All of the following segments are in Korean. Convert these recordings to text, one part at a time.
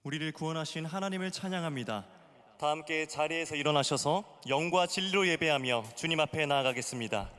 우리를 구원하신 하나님을 찬양합니다. 다 함께 자리에서 일어나셔서 영과 진리로 예배하며 주님 앞에 나아가겠습니다.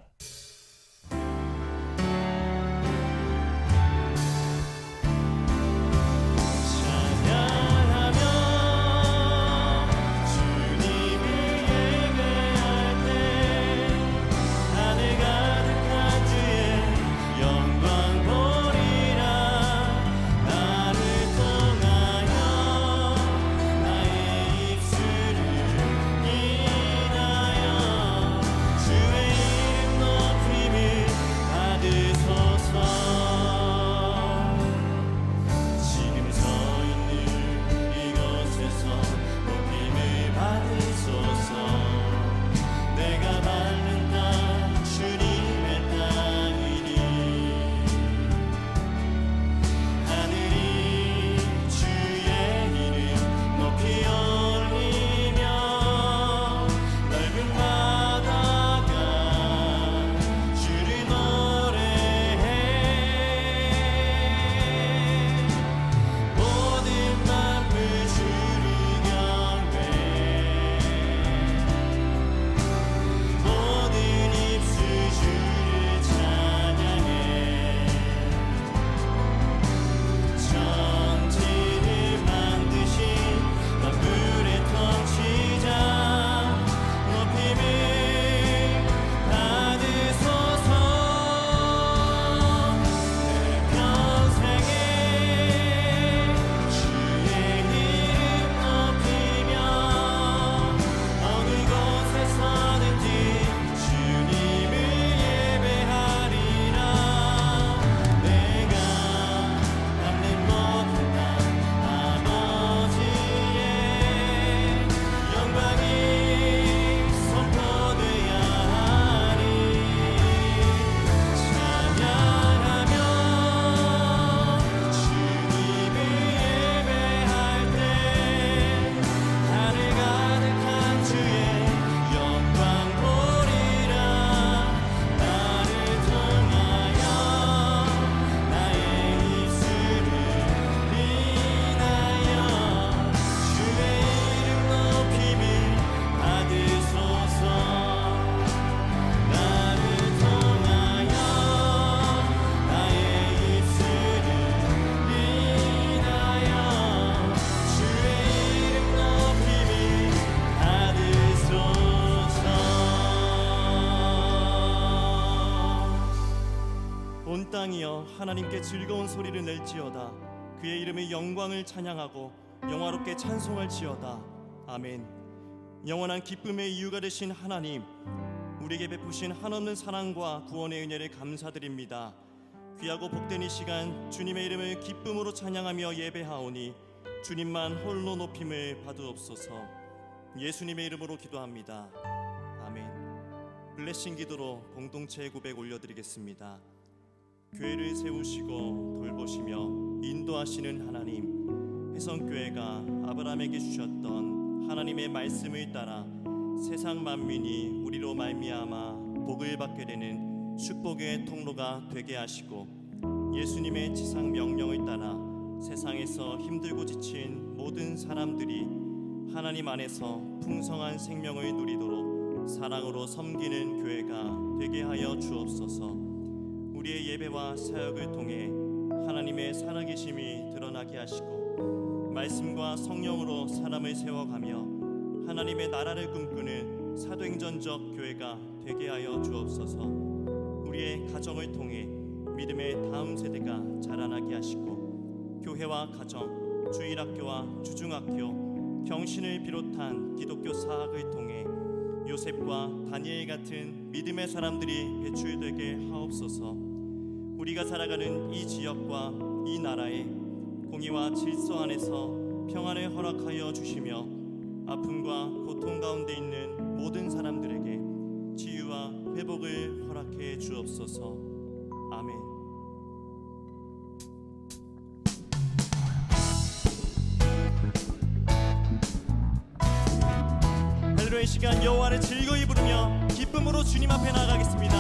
온 땅이여 하나님께 즐거운 소리를 낼지어다. 그의 이름의 영광을 찬양하고 영화롭게 찬송할지어다. 아멘. 영원한 기쁨의 이유가 되신 하나님, 우리에게 베푸신 한없는 사랑과 구원의 은혜를 감사드립니다. 귀하고 복된 이 시간 주님의 이름을 기쁨으로 찬양하며 예배하오니 주님만 홀로 높임을 받으옵소서. 예수님의 이름으로 기도합니다. 아멘. 블레싱 기도로 공동체 고백 올려드리겠습니다. 교회를 세우시고 돌보시며 인도하시는 하나님, 해성교회가 아브라함에게 주셨던 하나님의 말씀을 따라 세상 만민이 우리로 말미암아 복을 받게 되는 축복의 통로가 되게 하시고, 예수님의 지상 명령을 따라 세상에서 힘들고 지친 모든 사람들이 하나님 안에서 풍성한 생명을 누리도록 사랑으로 섬기는 교회가 되게 하여 주옵소서. 우리의 예배와 사역을 통해 하나님의 살아계심이 드러나게 하시고, 말씀과 성령으로 사람을 세워가며 하나님의 나라를 꿈꾸는 사도행전적 교회가 되게 하여 주옵소서. 우리의 가정을 통해 믿음의 다음 세대가 자라나게 하시고, 교회와 가정, 주일학교와 주중학교, 경신을 비롯한 기독교 사학을 통해 요셉과 다니엘 같은 믿음의 사람들이 배출되게 하옵소서. 우리가 살아가는 이 지역과 이 나라에 공의와 질서 안에서 평안을 허락하여 주시며, 아픔과 고통 가운데 있는 모든 사람들에게 치유와 회복을 허락해 주옵소서. 아멘. 할렐루야. 시간 여호와를 즐거이 부르며 기쁨으로 주님 앞에 나아가겠습니다.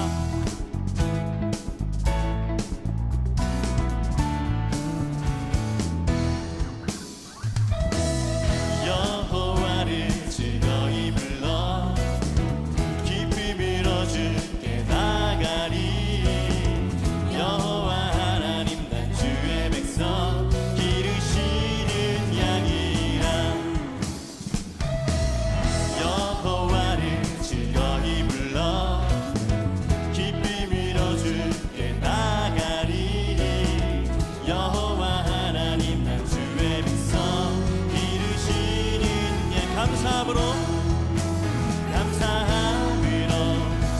감사함으로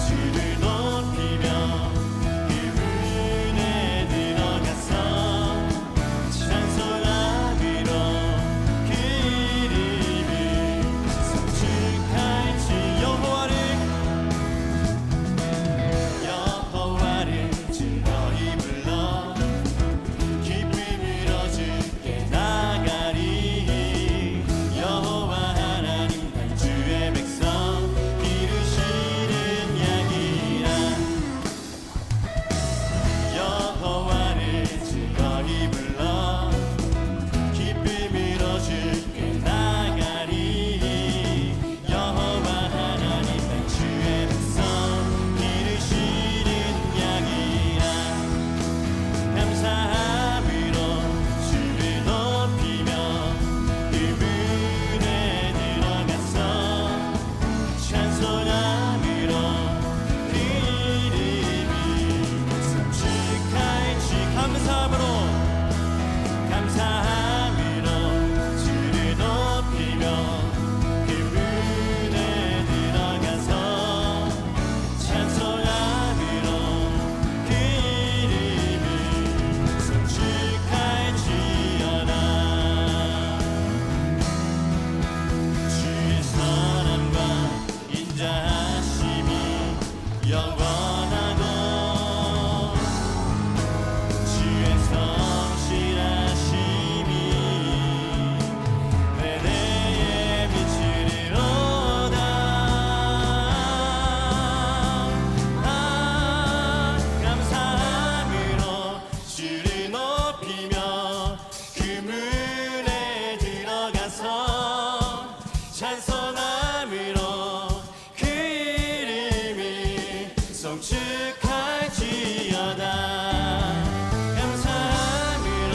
주를 높이며 그분에 들어가서 찬송함으로 그 이름을 송축할지 여호와를 즐거이 불러 기쁨으로 주께 나가리. 여호와 하나님 난 주의 백성 기르시는 양이라. 여호와를 즐거이 불러 기쁨으로 주께 나가리. 여호와 하나님 난 주의 백성 기르시는 양이라. 감사함으로 주를 높이며 그분에 들어가서 찬송함으로 그 이름을 송축할지. 감사함으로 주를 높이며 그분에 들어가서 찬송함으로 그 이름을 송축할지어다. 주의 선함과 인자하심이 영원하고 주의 성실하심이 내내에 미치리로다. 감사함으로 주를 높이며 그물에 들어가서 찬송함으로 그 이름을 송축할지어다. 감사함으로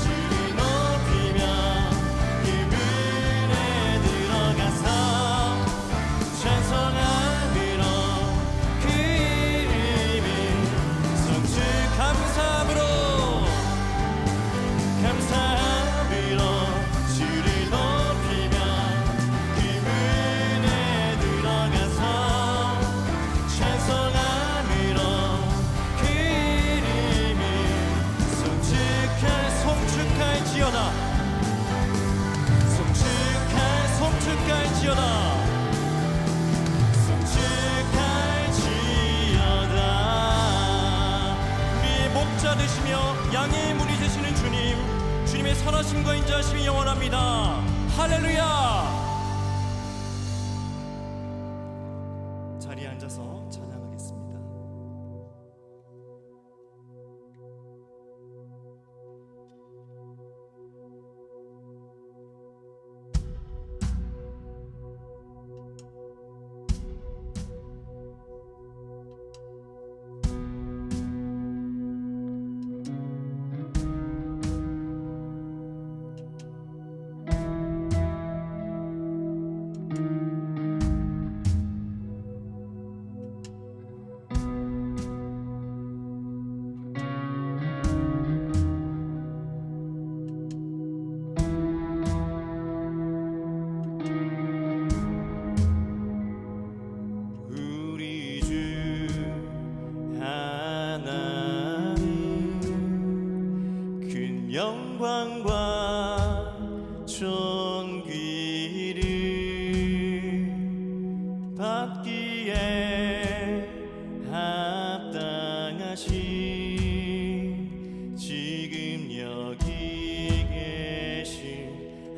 주를 높이며 그물에 들어가서 찬송함으로 그 이름을 감사함으로 주를 높이며 그분에 들어가서 찬송함으로 그 이름을 송축할지어다. 송축할지어다. 우리의 목자 되시며 양의 문이 되시는 주님의 선하심과 인자하심이 영원합니다. 할렐루야. 자리에 앉아서 찬양하겠습니다. 영광과 존귀를 받기에 합당하신 지금 여기 계신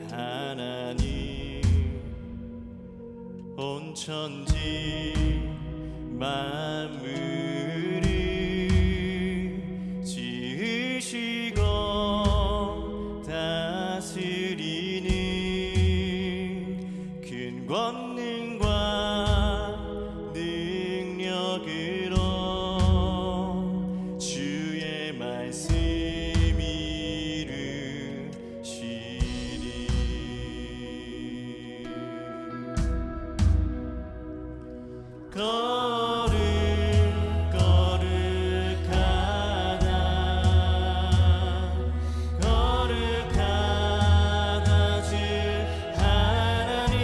하나님, 온 천지 만물을 지으시고 다스리는 큰 권능과 능력으로 주의 말씀 이루시리. 거룩하다 주 하나님,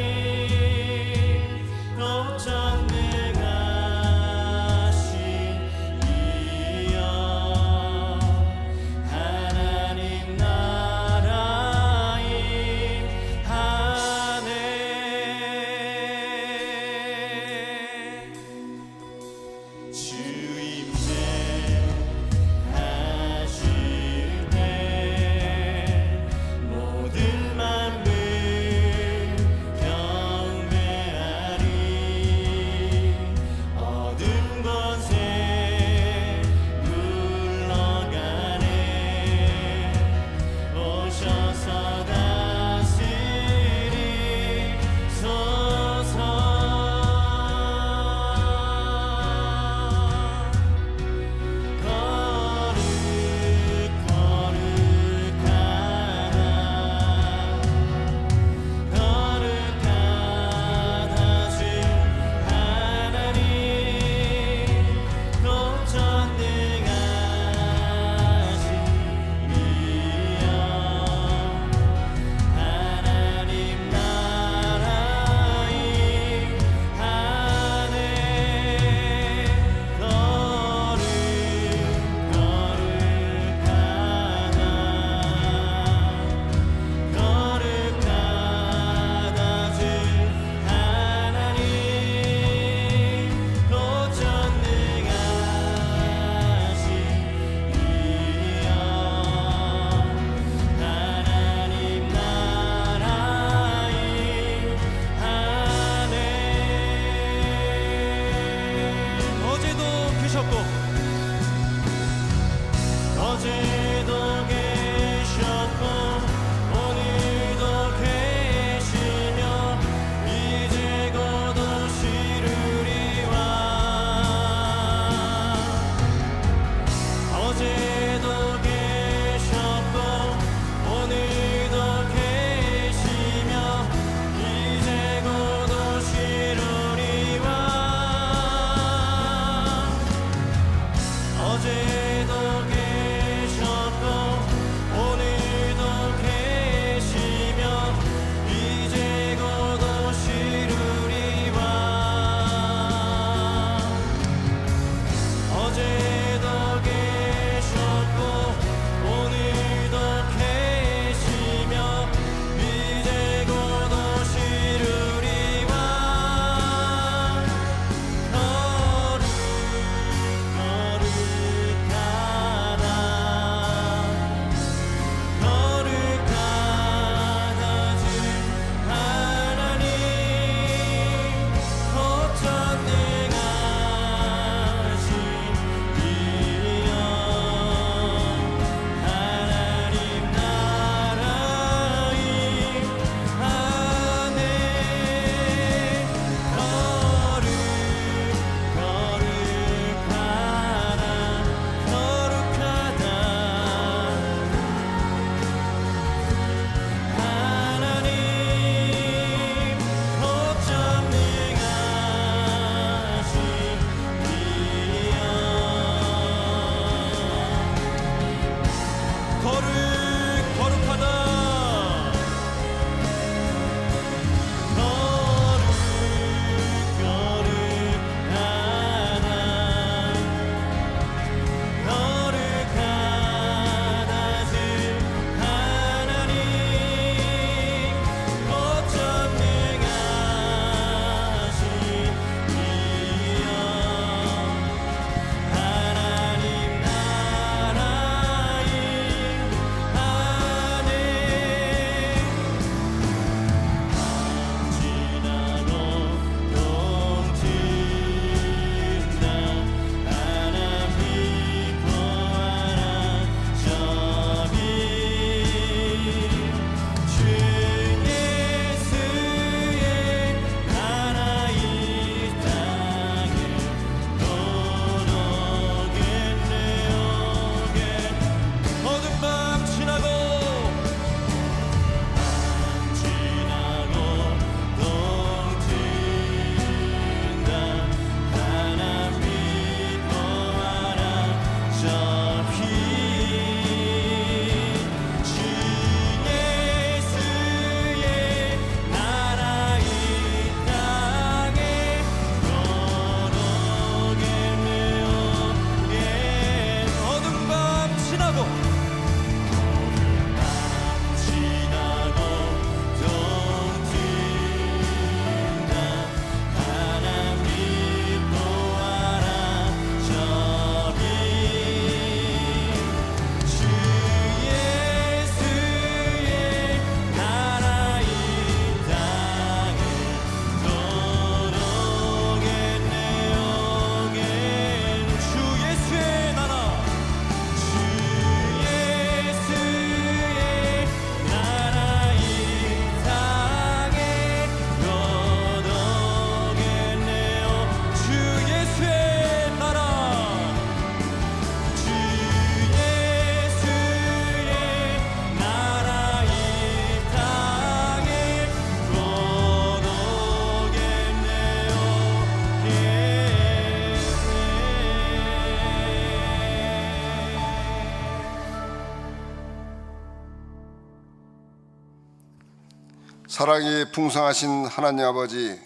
사랑이 풍성하신 하나님 아버지,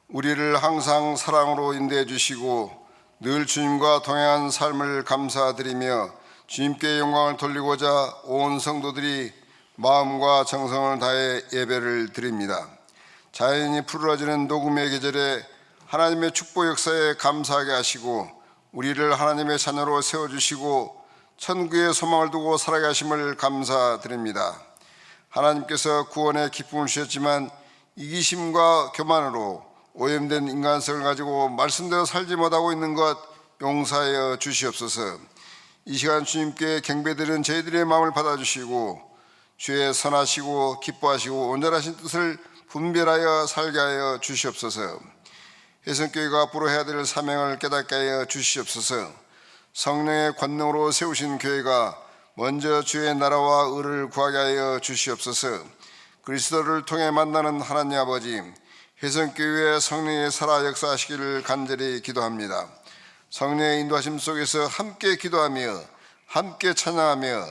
우리를 항상 사랑으로 인도해 주시고 늘 주님과 동행한 삶을 감사드리며 주님께 영광을 돌리고자 온 성도들이 마음과 정성을 다해 예배를 드립니다. 자연이 푸르러지는 녹음의 계절에 하나님의 축복 역사에 감사하게 하시고 우리를 하나님의 자녀로 세워주시고 천국의 소망을 두고 살아가게 하심을 감사드립니다. 하나님께서 구원의 기쁨을 주셨지만 이기심과 교만으로 오염된 인간성을 가지고 말씀대로 살지 못하고 있는 것 용서하여 주시옵소서. 이 시간 주님께 경배드리는 저희들의 마음을 받아주시고 주의 선하시고 기뻐하시고 온전하신 뜻을 분별하여 살게 하여 주시옵소서. 혜성교회가 앞으로 해야 될 사명을 깨닫게 하여 주시옵소서. 성령의 권능으로 세우신 교회가 먼저 주의 나라와 의를 구하게 하여 주시옵소서. 그리스도를 통해 만나는 하나님 아버지, 혜성교회의 성령의 살아 역사하시기를 간절히 기도합니다. 성령의 인도하심 속에서 함께 기도하며 함께 찬양하며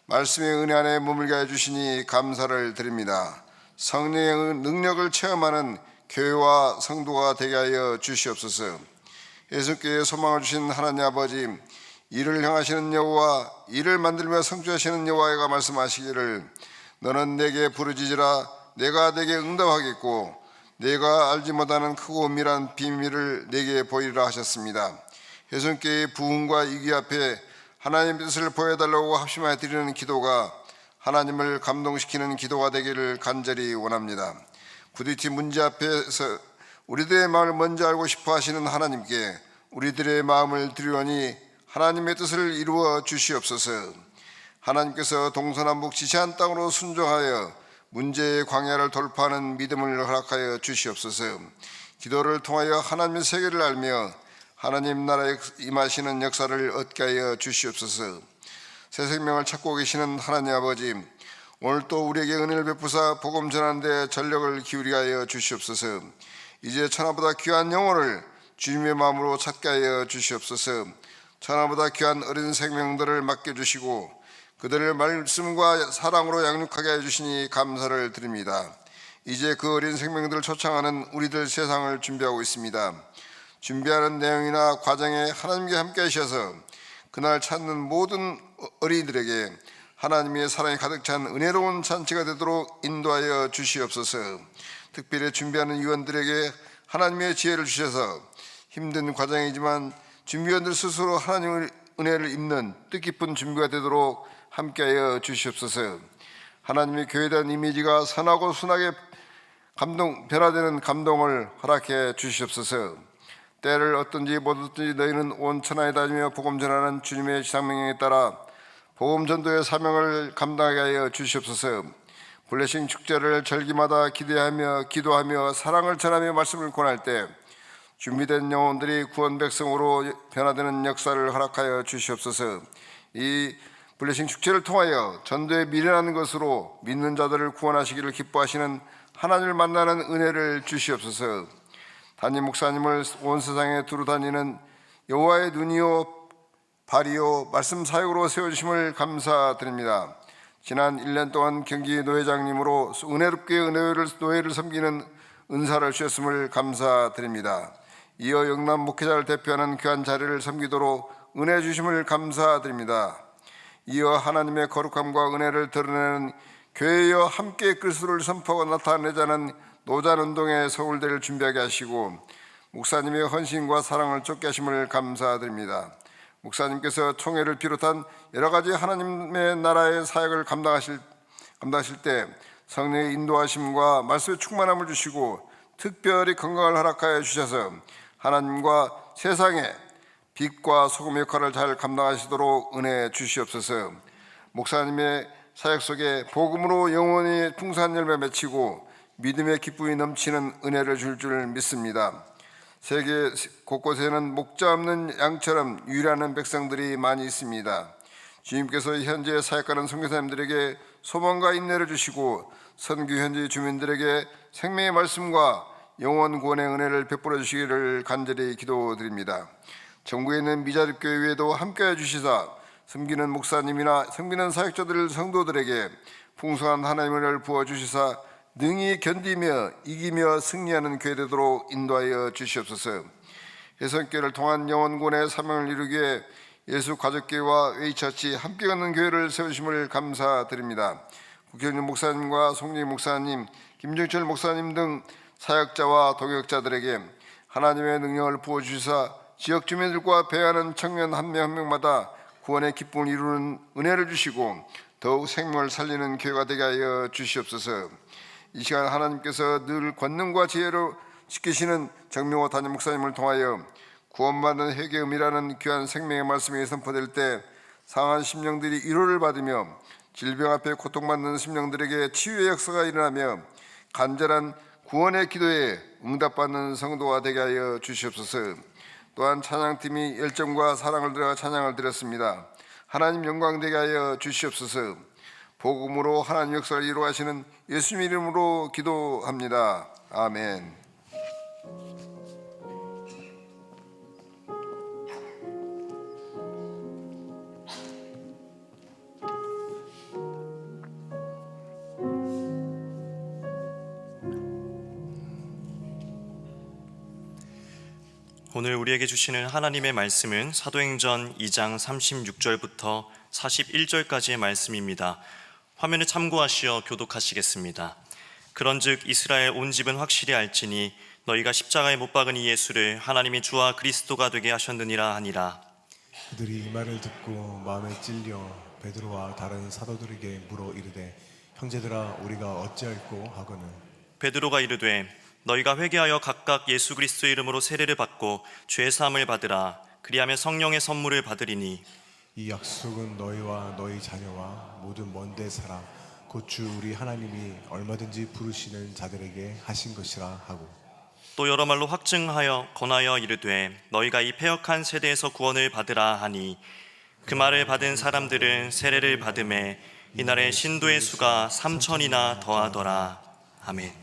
말씀의 은혜 안에 머물게 해주시니 감사를 드립니다. 성령의 능력을 체험하는 교회와 성도가 되게 하여 주시옵소서. 혜성교회에 소망을 주신 하나님 아버지, 이를 향하시는 여호와, 이를 만들며 성취하시는 여호와가 말씀하시기를 너는 내게 부르짖으라 내가 내게 응답하겠고 내가 알지 못하는 크고 은밀한 비밀을 내게 보이리라 하셨습니다. 혜성교회의 부흥과 위기 앞에 하나님의 뜻을 보여달라고 합심하여 드리는 기도가 하나님을 감동시키는 기도가 되기를 간절히 원합니다. 부딪힌 문제 앞에서 우리들의 마음을 먼저 알고 싶어 하시는 하나님께 우리들의 마음을 드리오니 하나님의 뜻을 이루어 주시옵소서. 하나님께서 동서남북 지시한 땅으로 순종하여 문제의 광야를 돌파하는 믿음을 허락하여 주시옵소서. 기도를 통하여 하나님의 세계를 알며 하나님 나라에 임하시는 역사를 얻게 하여 주시옵소서. 새 생명을 찾고 계시는 하나님 아버지, 오늘 또 우리에게 은혜를 베푸사 복음 전하는 데 전력을 기울이게 하여 주시옵소서. 이제 천하보다 귀한 영혼을 주님의 마음으로 찾게 하여 주시옵소서. 천하보다 귀한 어린 생명들을 맡겨주시고 그들을 말씀과 사랑으로 양육하게 해주시니 감사를 드립니다. 이제 그 어린 생명들을 초청하는 우리들 세상을 준비하고 있습니다. 준비하는 내용이나 과정에 하나님께 함께 하셔서 그날 찾는 모든 어린이들에게 하나님의 사랑이 가득 찬 은혜로운 잔치가 되도록 인도하여 주시옵소서. 특별히 준비하는 위원들에게 하나님의 지혜를 주셔서 힘든 과정이지만 준비원들 스스로 하나님의 은혜를 입는 뜻깊은 준비가 되도록 함께하여 주시옵소서. 하나님의 교회에 대한 이미지가 선하고 순하게 변화되는 감동을 허락해 주시옵소서. 때를 어떤지 못 어떤지 너희는 온 천하에 다니며 복음 전하는 주님의 지상명령에 따라 복음 전도의 사명을 감당하게 하여 주시옵소서. 블레싱 축제를 절기마다 기대하며 기도하며 사랑을 전하며 말씀을 권할 때 준비된 영혼들이 구원 백성으로 변화되는 역사를 허락하여 주시옵소서. 이 블레싱 축제를 통하여 전도에 미련한 것으로 믿는 자들을 구원하시기를 기뻐하시는 하나님을 만나는 은혜를 주시옵소서. 담임 목사님을 온 세상에 두루 다니는 여호와의 눈이요 발이요 말씀 사역으로 세워주심을 감사드립니다. 지난 1년 동안 경기 노회장님으로 은혜롭게 노회를 섬기는 은사를 주셨음을 감사드립니다. 이어 영남 목회자를 대표하는 귀한 자리를 섬기도록 은혜 주심을 감사드립니다. 이어 하나님의 거룩함과 은혜를 드러내는 교회여 함께 그리스도를 선포하고 나타내자는 노잔운동의 서울대를 준비하게 하시고 목사님의 헌신과 사랑을 쫓게 하심을 감사드립니다. 목사님께서 총회를 비롯한 여러 가지 하나님의 나라의 사역을 감당하실 때 성령의 인도하심과 말씀의 충만함을 주시고 특별히 건강을 허락하여 주셔서 하나님과 세상에 빛과 소금 역할을 잘 감당하시도록 은혜 주시옵소서. 목사님의 사역 속에 복음으로 영원히 풍성한 열매 맺히고 믿음의 기쁨이 넘치는 은혜를 줄 믿습니다. 세계 곳곳에는 목자 없는 양처럼 유일하는 백성들이 많이 있습니다. 주님께서 현재 사역하는 선교사님들에게 소망과 인내를 주시고 선교 현지 주민들에게 생명의 말씀과 영원 구원의 은혜를 베풀어 주시기를 간절히 기도드립니다. 전국에 있는 미자립 교회 외에도 함께해 주시사 섬기는 목사님이나 섬기는 사역자들 성도들에게 풍성한 하나님의 은혜를 부어 주시사 능히 견디며 이기며 승리하는 교회 되도록 인도하여 주시옵소서. 혜성교회를 통한 영혼구원의 사명을 이루기 위해 예수 가족교회와 웨이처치 함께 걷는 교회를 세우심을 감사드립니다. 국현준 목사님과 송리 목사님, 김정철 목사님 등 사역자와 동역자들에게 하나님의 능력을 부어주시사 지역 주민들과 배회하는 청년 한 명 한 명마다 구원의 기쁨을 이루는 은혜를 주시고 더욱 생명을 살리는 교회가 되게 하여 주시옵소서. 이 시간 하나님께서 늘 권능과 지혜로 지키시는 정명호 담임 목사님을 통하여 구원받는 회개의 의미라는 귀한 생명의 말씀이 선포될 때 상한 심령들이 위로를 받으며 질병 앞에 고통받는 심령들에게 치유의 역사가 일어나며 간절한 구원의 기도에 응답받는 성도가 되게 하여 주시옵소서. 또한 찬양팀이 열정과 사랑을 들여 찬양을 드렸습니다. 하나님 영광 되게 하여 주시옵소서. 복음으로 하나님 역사를 이루어가시는 예수님 이름으로 기도합니다. 아멘. 오늘 우리에게 주시는 하나님의 말씀은 사도행전 2장 36절부터 41절까지의 말씀입니다. 화면을 참고하시어 교독하시겠습니다. 그런즉 이스라엘 온 집은 확실히 알지니 너희가 십자가에 못 박은 이 예수를 하나님이 주와 그리스도가 되게 하셨느니라 하니라. 그들이 이 말을 듣고 마음에 찔려 베드로와 다른 사도들에게 물어 이르되 형제들아 우리가 어찌할꼬 하거늘. 베드로가 이르되 너희가 회개하여 각각 예수 그리스도의 이름으로 세례를 받고 죄 사함을 받으라. 그리하면 성령의 선물을 받으리니 이 약속은 너희와 너희 자녀와 모든 먼데 살아 곧 주 우리 하나님이 얼마든지 부르시는 자들에게 하신 것이라 하고, 또 여러 말로 확증하여 권하여 이르되 너희가 이 패역한 세대에서 구원을 받으라 하니 그 말을 받은 사람들은 세례를 받음에 이날에 신도의 수가 3,000이나 더하더라. 아멘.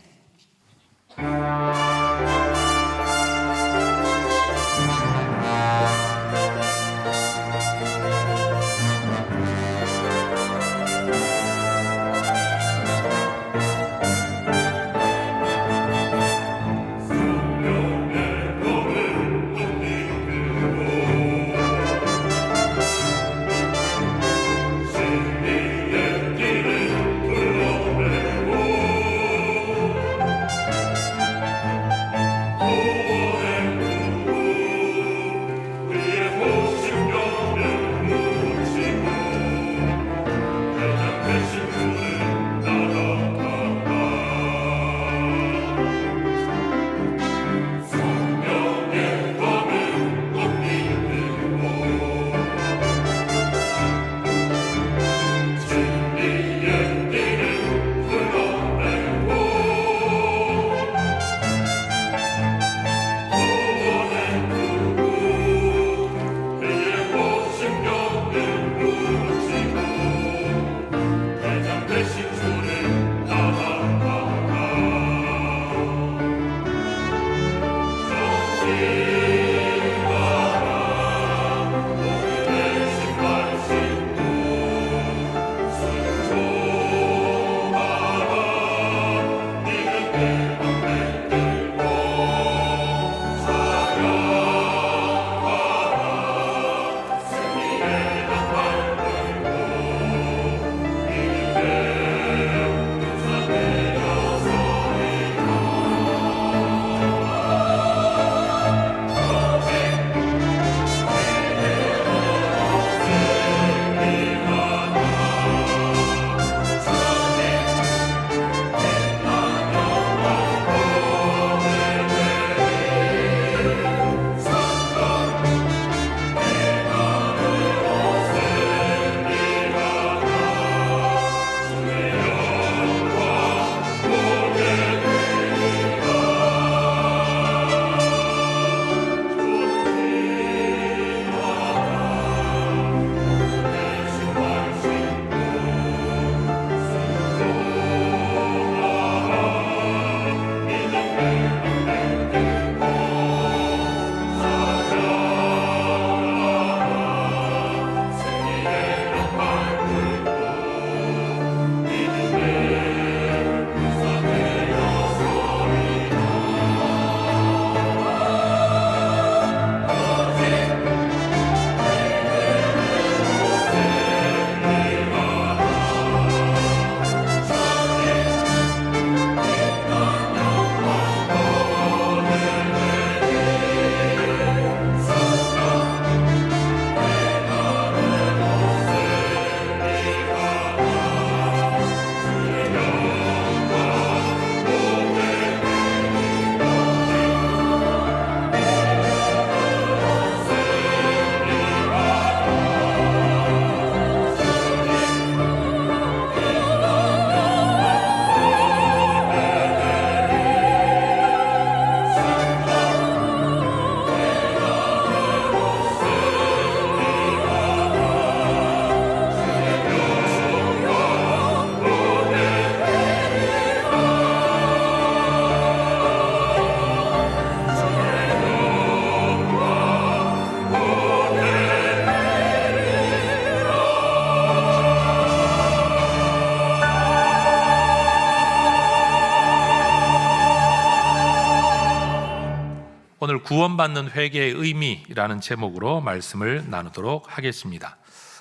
오늘 구원받는 회개의 의미라는 제목으로 말씀을 나누도록 하겠습니다.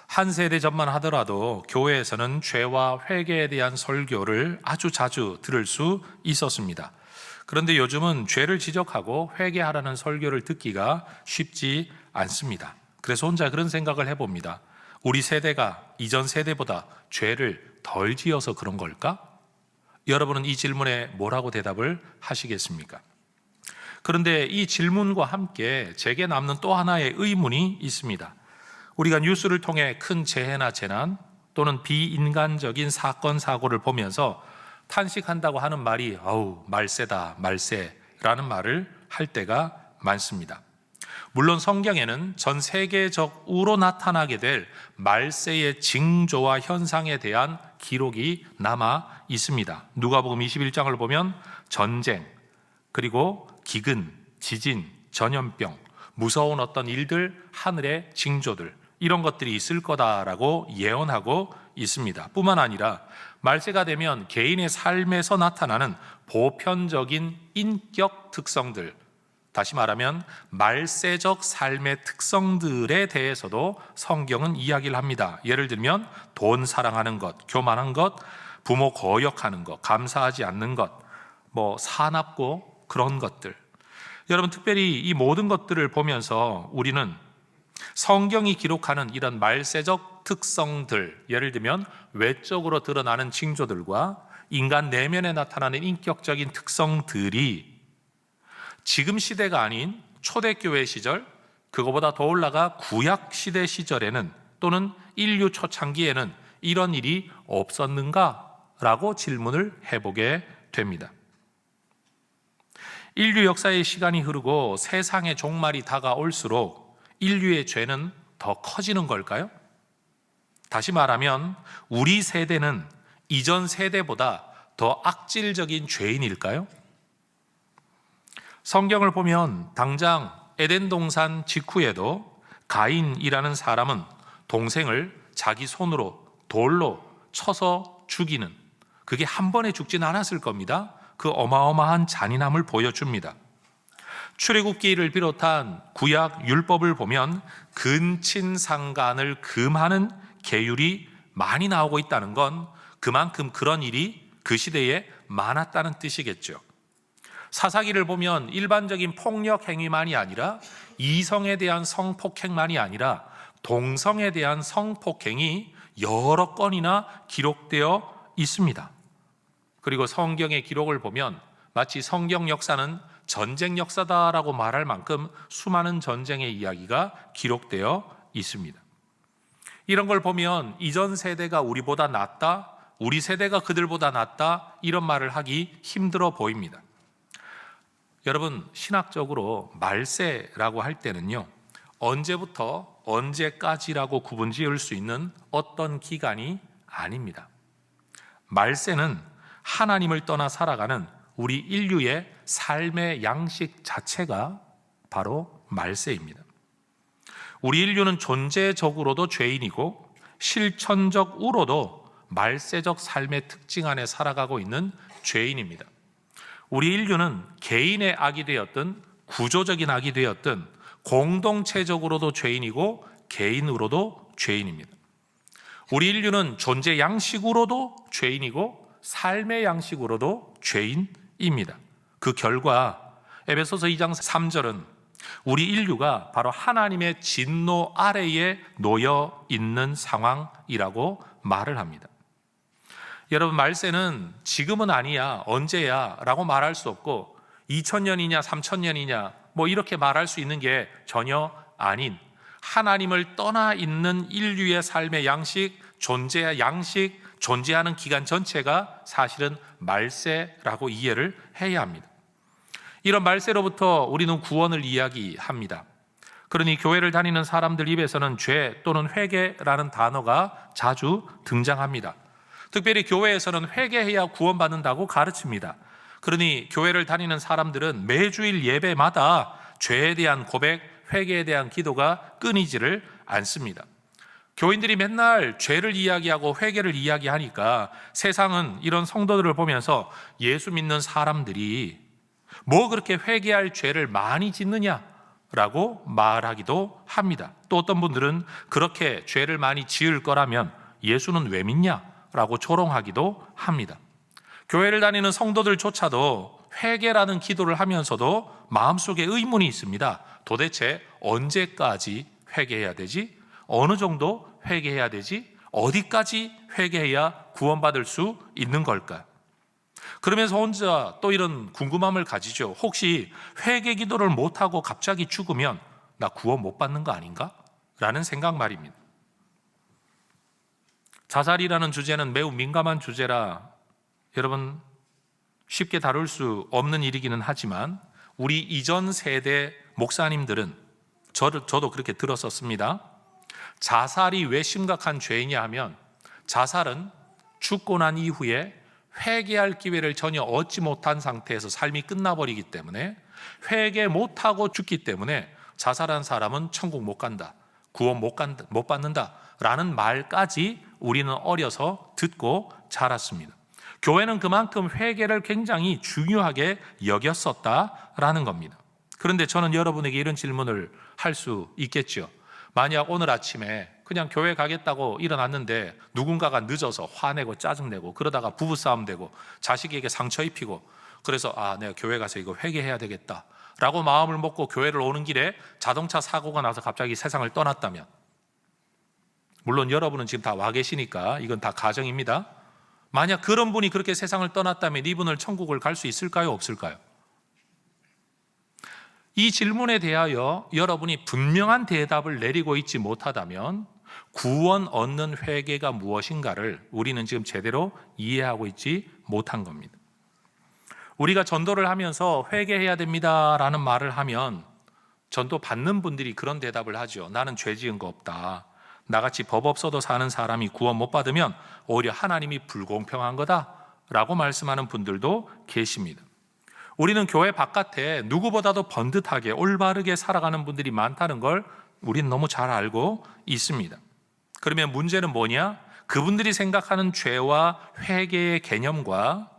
한 세대 전만 하더라도 교회에서는 죄와 회개에 대한 설교를 아주 자주 들을 수 있었습니다. 그런데 요즘은 죄를 지적하고 회개하라는 설교를 듣기가 쉽지 않습니다. 그래서 혼자 그런 생각을 해봅니다. 우리 세대가 이전 세대보다 죄를 덜 지어서 그런 걸까? 여러분은 이 질문에 뭐라고 대답을 하시겠습니까? 그런데 이 질문과 함께 제게 남는 또 하나의 의문이 있습니다. 우리가 뉴스를 통해 큰 재해나 재난 또는 비인간적인 사건, 사고를 보면서 탄식한다고 하는 말이 아우 말세다 말세라는 말을 할 때가 많습니다. 물론 성경에는 전 세계적으로 나타나게 될 말세의 징조와 현상에 대한 기록이 남아 있습니다. 누가복음 21장을 보면 전쟁, 그리고 기근, 지진, 전염병, 무서운 어떤 일들, 하늘의 징조들, 이런 것들이 있을 거다라고 예언하고 있습니다. 뿐만 아니라 말세가 되면 개인의 삶에서 나타나는 보편적인 인격 특성들, 다시 말하면 말세적 삶의 특성들에 대해서도 성경은 이야기를 합니다. 예를 들면 돈 사랑하는 것, 교만한 것, 부모 거역하는 것, 감사하지 않는 것, 사납고 그런 것들. 여러분, 특별히 이 모든 것들을 보면서 우리는 성경이 기록하는 이런 말세적 특성들, 예를 들면 외적으로 드러나는 징조들과 인간 내면에 나타나는 인격적인 특성들이 지금 시대가 아닌 초대교회 시절, 그거보다 더 올라가 구약 시대 시절에는 또는 인류 초창기에는 이런 일이 없었는가라고 질문을 해보게 됩니다. 인류 역사의 시간이 흐르고 세상의 종말이 다가올수록 인류의 죄는 더 커지는 걸까요? 다시 말하면 우리 세대는 이전 세대보다 더 악질적인 죄인일까요? 성경을 보면 당장 에덴 동산 직후에도 가인이라는 사람은 동생을 자기 손으로 돌로 쳐서 죽이는, 그게 한 번에 죽진 않았을 겁니다. 그 어마어마한 잔인함을 보여줍니다. 출애굽기를 비롯한 구약 율법을 보면 근친상간을 금하는 계율이 많이 나오고 있다는 건 그만큼 그런 일이 그 시대에 많았다는 뜻이겠죠. 사사기를 보면 일반적인 폭력 행위만이 아니라 이성에 대한 성폭행만이 아니라 동성에 대한 성폭행이 여러 건이나 기록되어 있습니다. 그리고 성경의 기록을 보면 마치 성경 역사는 전쟁 역사다라고 말할 만큼 수많은 전쟁의 이야기가 기록되어 있습니다. 이런 걸 보면 이전 세대가 우리보다 낫다, 우리 세대가 그들보다 낫다, 이런 말을 하기 힘들어 보입니다. 여러분, 신학적으로 말세라고 할 때는요, 언제부터 언제까지라고 구분 지을 수 있는 어떤 기간이 아닙니다. 말세는 하나님을 떠나 살아가는 우리 인류의 삶의 양식 자체가 바로 말세입니다. 우리 인류는 존재적으로도 죄인이고 실천적으로도 말세적 삶의 특징 안에 살아가고 있는 죄인입니다. 우리 인류는 개인의 악이 되었든 구조적인 악이 되었든 공동체적으로도 죄인이고 개인으로도 죄인입니다. 우리 인류는 존재 양식으로도 죄인이고 삶의 양식으로도 죄인입니다. 그 결과 에베소서 2장 3절은 우리 인류가 바로 하나님의 진노 아래에 놓여 있는 상황이라고 말을 합니다. 여러분, 말세는 지금은 아니야, 언제야 라고 말할 수 없고 2000년이냐 3000년이냐 이렇게 말할 수 있는 게 전혀 아닌 하나님을 떠나 있는 인류의 삶의 양식, 존재의 양식, 존재하는 기간 전체가 사실은 말세라고 이해를 해야 합니다. 이런 말세로부터 우리는 구원을 이야기합니다. 그러니 교회를 다니는 사람들 입에서는 죄 또는 회개라는 단어가 자주 등장합니다. 특별히 교회에서는 회개해야 구원받는다고 가르칩니다. 그러니 교회를 다니는 사람들은 매주일 예배마다 죄에 대한 고백, 회개에 대한 기도가 끊이지를 않습니다. 교인들이 맨날 죄를 이야기하고 회개를 이야기하니까 세상은 이런 성도들을 보면서 예수 믿는 사람들이 뭐 그렇게 회개할 죄를 많이 짓느냐라고 말하기도 합니다. 또 어떤 분들은 그렇게 죄를 많이 지을 거라면 예수는 왜 믿냐라고 조롱하기도 합니다. 교회를 다니는 성도들조차도 회개라는 기도를 하면서도 마음속에 의문이 있습니다. 도대체 언제까지 회개해야 되지? 어느 정도 회개해야 되지? 어디까지 회개해야 구원받을 수 있는 걸까? 그러면서 혼자 또 이런 궁금함을 가지죠. 혹시 회개 기도를 못하고 갑자기 죽으면 나 구원 못 받는 거 아닌가? 라는 생각 말입니다. 자살이라는 주제는 매우 민감한 주제라 여러분 쉽게 다룰 수 없는 일이기는 하지만 우리 이전 세대 목사님들은 저도 그렇게 들었었습니다. 자살이 왜 심각한 죄이냐 하면 자살은 죽고 난 이후에 회개할 기회를 전혀 얻지 못한 상태에서 삶이 끝나버리기 때문에 회개 못하고 죽기 때문에 자살한 사람은 천국 못 간다, 구원 못 받는다 라는 말까지 우리는 어려서 듣고 자랐습니다. 교회는 그만큼 회개를 굉장히 중요하게 여겼었다라는 겁니다. 그런데 저는 여러분에게 이런 질문을 할 수 있겠죠. 만약 오늘 아침에 그냥 교회 가겠다고 일어났는데 누군가가 늦어서 화내고 짜증내고 그러다가 부부싸움 되고 자식에게 상처 입히고 그래서 내가 교회 가서 이거 회개해야 되겠다 라고 마음을 먹고 교회를 오는 길에 자동차 사고가 나서 갑자기 세상을 떠났다면, 물론 여러분은 지금 다 와 계시니까 이건 다 가정입니다. 만약 그런 분이 그렇게 세상을 떠났다면 이분을 천국을 갈 수 있을까요? 없을까요? 이 질문에 대하여 여러분이 분명한 대답을 내리고 있지 못하다면 구원 얻는 회개가 무엇인가를 우리는 지금 제대로 이해하고 있지 못한 겁니다. 우리가 전도를 하면서 회개해야 됩니다라는 말을 하면 전도 받는 분들이 그런 대답을 하죠. 나는 죄 지은 거 없다. 나같이 법 없어도 사는 사람이 구원 못 받으면 오히려 하나님이 불공평한 거다라고 말씀하는 분들도 계십니다. 우리는 교회 바깥에 누구보다도 번듯하게 올바르게 살아가는 분들이 많다는 걸 우리는 너무 잘 알고 있습니다. 그러면 문제는 뭐냐? 그분들이 생각하는 죄와 회개의 개념과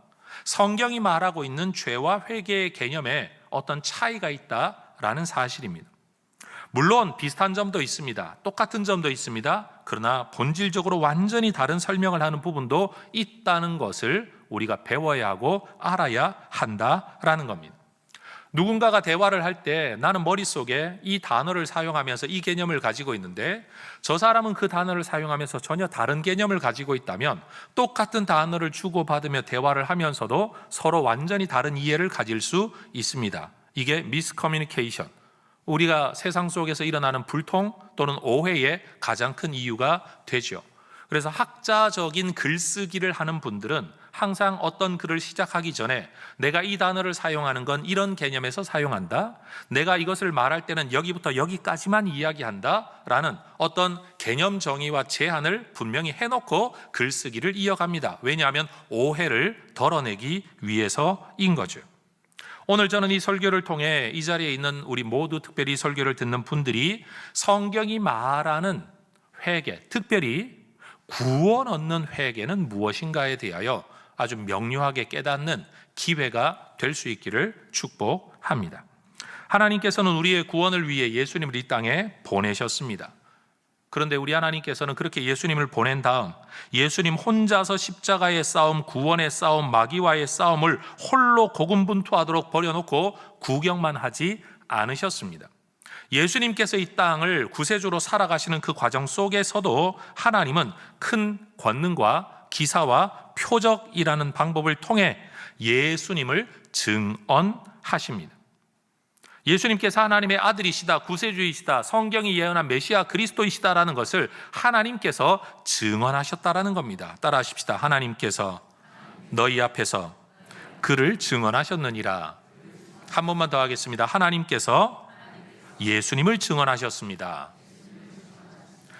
성경이 말하고 있는 죄와 회개의 개념에 어떤 차이가 있다라는 사실입니다. 물론 비슷한 점도 있습니다. 똑같은 점도 있습니다. 그러나 본질적으로 완전히 다른 설명을 하는 부분도 있다는 것을 우리가 배워야 하고 알아야 한다라는 겁니다. 누군가가 대화를 할 때 나는 머릿속에 이 단어를 사용하면서 이 개념을 가지고 있는데 저 사람은 그 단어를 사용하면서 전혀 다른 개념을 가지고 있다면 똑같은 단어를 주고받으며 대화를 하면서도 서로 완전히 다른 이해를 가질 수 있습니다. 이게 미스커뮤니케이션, 우리가 세상 속에서 일어나는 불통 또는 오해의 가장 큰 이유가 되죠. 그래서 학자적인 글쓰기를 하는 분들은 항상 어떤 글을 시작하기 전에 내가 이 단어를 사용하는 건 이런 개념에서 사용한다, 내가 이것을 말할 때는 여기부터 여기까지만 이야기한다 라는 어떤 개념 정의와 제한을 분명히 해놓고 글쓰기를 이어갑니다. 왜냐하면 오해를 덜어내기 위해서인 거죠. 오늘 저는 이 설교를 통해 이 자리에 있는 우리 모두, 특별히 설교를 듣는 분들이 성경이 말하는 회개, 특별히 구원 얻는 회개는 무엇인가에 대하여 아주 명료하게 깨닫는 기회가 될 수 있기를 축복합니다. 하나님께서는 우리의 구원을 위해 예수님을 이 땅에 보내셨습니다. 그런데 우리 하나님께서는 그렇게 예수님을 보낸 다음 예수님 혼자서 십자가의 싸움, 구원의 싸움, 마귀와의 싸움을 홀로 고군분투하도록 버려놓고 구경만 하지 않으셨습니다. 예수님께서 이 땅을 구세주로 살아가시는 그 과정 속에서도 하나님은 큰 권능과 기사와 표적이라는 방법을 통해 예수님을 증언하십니다. 예수님께서 하나님의 아들이시다, 구세주이시다, 성경이 예언한 메시아 그리스도이시다라는 것을 하나님께서 증언하셨다라는 겁니다. 따라하십시다. 하나님께서 너희 앞에서 그를 증언하셨느니라. 한 번만 더 하겠습니다. 하나님께서 예수님을 증언하셨습니다.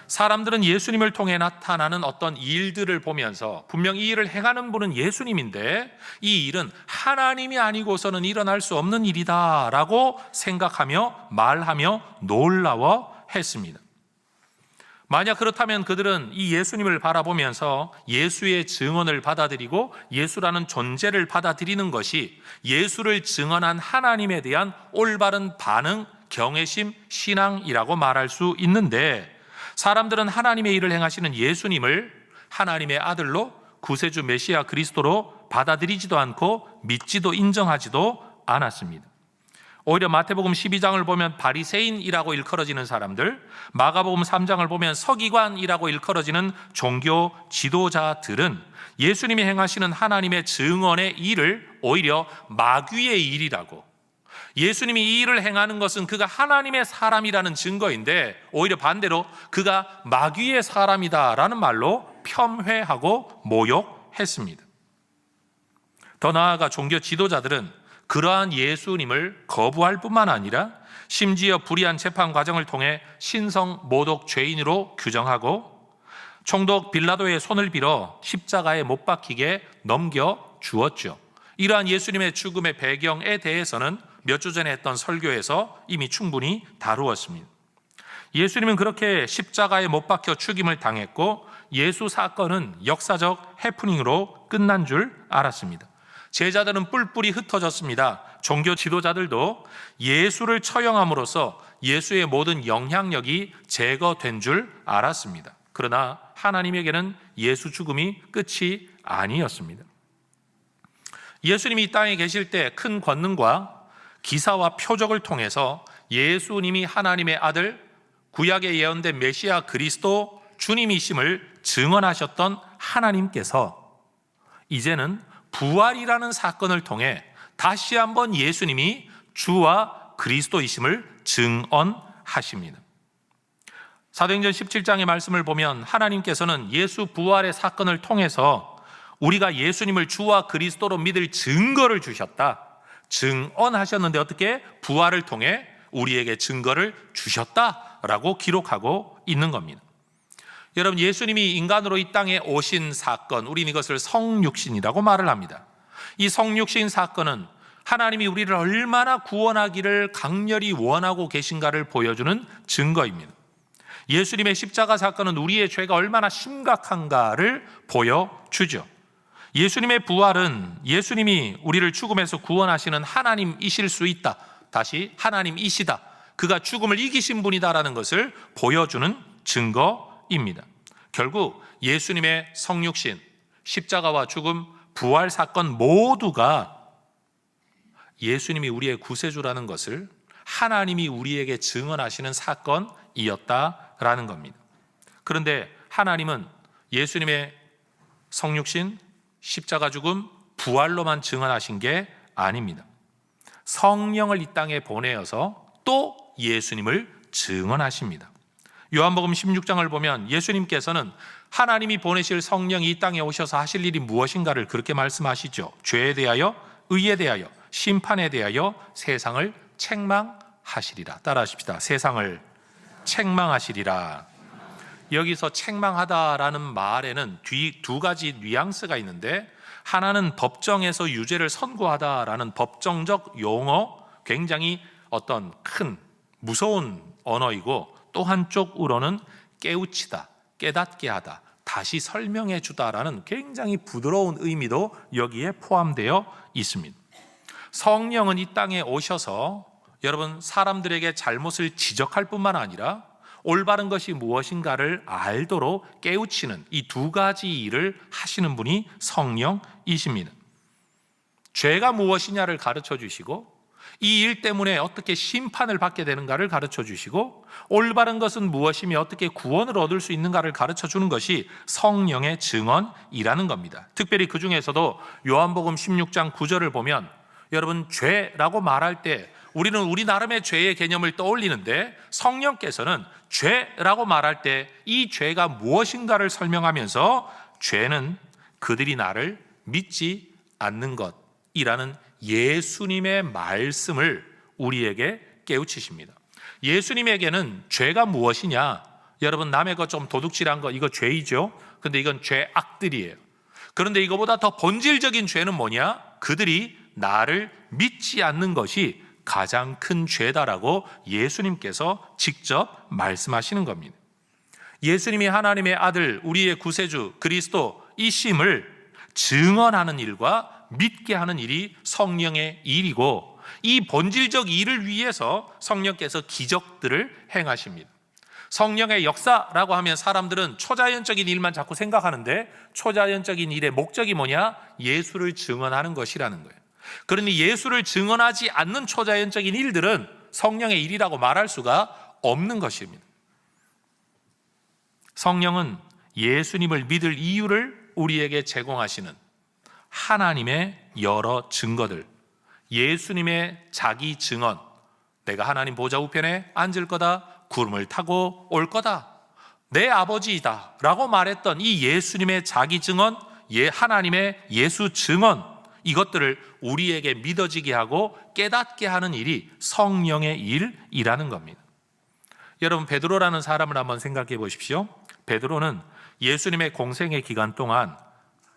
사람들은 예수님을 통해 나타나는 어떤 일들을 보면서 분명 이 일을 행하는 분은 예수님인데 이 일은 하나님이 아니고서는 일어날 수 없는 일이다라고 생각하며 말하며 놀라워했습니다. 만약 그렇다면 그들은 이 예수님을 바라보면서 예수의 증언을 받아들이고 예수라는 존재를 받아들이는 것이 예수를 증언한 하나님에 대한 올바른 반응, 경외심, 신앙이라고 말할 수 있는데, 사람들은 하나님의 일을 행하시는 예수님을 하나님의 아들로 구세주 메시아 그리스도로 받아들이지도 않고 믿지도 인정하지도 않았습니다. 오히려 마태복음 12장을 보면 바리새인이라고 일컬어지는 사람들, 마가복음 3장을 보면 서기관이라고 일컬어지는 종교 지도자들은 예수님이 행하시는 하나님의 증언의 일을 오히려 마귀의 일이라고, 예수님이 이 일을 행하는 것은 그가 하나님의 사람이라는 증거인데 오히려 반대로 그가 마귀의 사람이다라는 말로 폄훼하고 모욕했습니다. 더 나아가 종교 지도자들은 그러한 예수님을 거부할 뿐만 아니라 심지어 불의한 재판 과정을 통해 신성 모독 죄인으로 규정하고 총독 빌라도의 손을 빌어 십자가에 못 박히게 넘겨 주었죠. 이러한 예수님의 죽음의 배경에 대해서는 몇 주 전에 했던 설교에서 이미 충분히 다루었습니다. 예수님은 그렇게 십자가에 못 박혀 죽임을 당했고 예수 사건은 역사적 해프닝으로 끝난 줄 알았습니다. 제자들은 뿔뿔이 흩어졌습니다. 종교 지도자들도 예수를 처형함으로써 예수의 모든 영향력이 제거된 줄 알았습니다. 그러나 하나님에게는 예수 죽음이 끝이 아니었습니다. 예수님이 이 땅에 계실 때 큰 권능과 기사와 표적을 통해서 예수님이 하나님의 아들, 구약에 예언된 메시아 그리스도 주님이심을 증언하셨던 하나님께서 이제는 부활이라는 사건을 통해 다시 한번 예수님이 주와 그리스도이심을 증언하십니다. 사도행전 17장의 말씀을 보면 하나님께서는 예수 부활의 사건을 통해서 우리가 예수님을 주와 그리스도로 믿을 증거를 주셨다, 증언하셨는데 어떻게? 부활을 통해 우리에게 증거를 주셨다라고 기록하고 있는 겁니다. 여러분, 예수님이 인간으로 이 땅에 오신 사건, 우리는 이것을 성육신이라고 말을 합니다. 이 성육신 사건은 하나님이 우리를 얼마나 구원하기를 강렬히 원하고 계신가를 보여주는 증거입니다. 예수님의 십자가 사건은 우리의 죄가 얼마나 심각한가를 보여주죠. 예수님의 부활은 예수님이 우리를 죽음에서 구원하시는 하나님이실 수 있다, 다시 하나님이시다, 그가 죽음을 이기신 분이다라는 것을 보여주는 증거입니다. 결국 예수님의 성육신, 십자가와 죽음, 부활 사건 모두가 예수님이 우리의 구세주라는 것을 하나님이 우리에게 증언하시는 사건이었다라는 겁니다. 그런데 하나님은 예수님의 성육신, 십자가 죽음, 부활로만 증언하신 게 아닙니다. 성령을 이 땅에 보내어서 또 예수님을 증언하십니다. 요한복음 16장을 보면 예수님께서는 하나님이 보내실 성령이 이 땅에 오셔서 하실 일이 무엇인가를 그렇게 말씀하시죠. 죄에 대하여, 의에 대하여, 심판에 대하여 세상을 책망하시리라. 따라하십시다. 세상을 책망하시리라. 여기서 책망하다라는 말에는 두 가지 뉘앙스가 있는데, 하나는 법정에서 유죄를 선고하다라는 법정적 용어, 굉장히 어떤 큰 무서운 언어이고, 또 한쪽으로는 깨우치다, 깨닫게 하다, 다시 설명해 주다라는 굉장히 부드러운 의미도 여기에 포함되어 있습니다. 성령은 이 땅에 오셔서 여러분, 사람들에게 잘못을 지적할 뿐만 아니라 올바른 것이 무엇인가를 알도록 깨우치는 이 두 가지 일을 하시는 분이 성령이십니다. 죄가 무엇이냐를 가르쳐 주시고, 이 일 때문에 어떻게 심판을 받게 되는가를 가르쳐 주시고, 올바른 것은 무엇이며 어떻게 구원을 얻을 수 있는가를 가르쳐 주는 것이 성령의 증언이라는 겁니다. 특별히 그 중에서도 요한복음 16장 9절을 보면, 여러분, 죄라고 말할 때 우리는 우리 나름의 죄의 개념을 떠올리는데, 성령께서는 죄라고 말할 때 이 죄가 무엇인가를 설명하면서 죄는 그들이 나를 믿지 않는 것이라는 예수님의 말씀을 우리에게 깨우치십니다. 예수님에게는 죄가 무엇이냐? 여러분, 남의 것 좀 도둑질한 거, 이거 죄이죠. 근데 이건 죄악들이에요. 그런데 이거보다 더 본질적인 죄는 뭐냐? 그들이 나를 믿지 않는 것이 가장 큰 죄다라고 예수님께서 직접 말씀하시는 겁니다. 예수님이 하나님의 아들, 우리의 구세주 그리스도이심을 증언하는 일과 믿게 하는 일이 성령의 일이고, 이 본질적 일을 위해서 성령께서 기적들을 행하십니다. 성령의 역사라고 하면 사람들은 초자연적인 일만 자꾸 생각하는데, 초자연적인 일의 목적이 뭐냐? 예수를 증언하는 것이라는 거예요. 그러니 예수를 증언하지 않는 초자연적인 일들은 성령의 일이라고 말할 수가 없는 것입니다. 성령은 예수님을 믿을 이유를 우리에게 제공하시는 하나님의 여러 증거들, 예수님의 자기 증언, 내가 하나님 보좌 우편에 앉을 거다, 구름을 타고 올 거다, 내 아버지이다 라고 말했던 이 예수님의 자기 증언, 하나님의 예수 증언, 이것들을 우리에게 믿어지게 하고 깨닫게 하는 일이 성령의 일이라는 겁니다. 여러분, 베드로라는 사람을 한번 생각해 보십시오. 베드로는 예수님의 공생의 기간 동안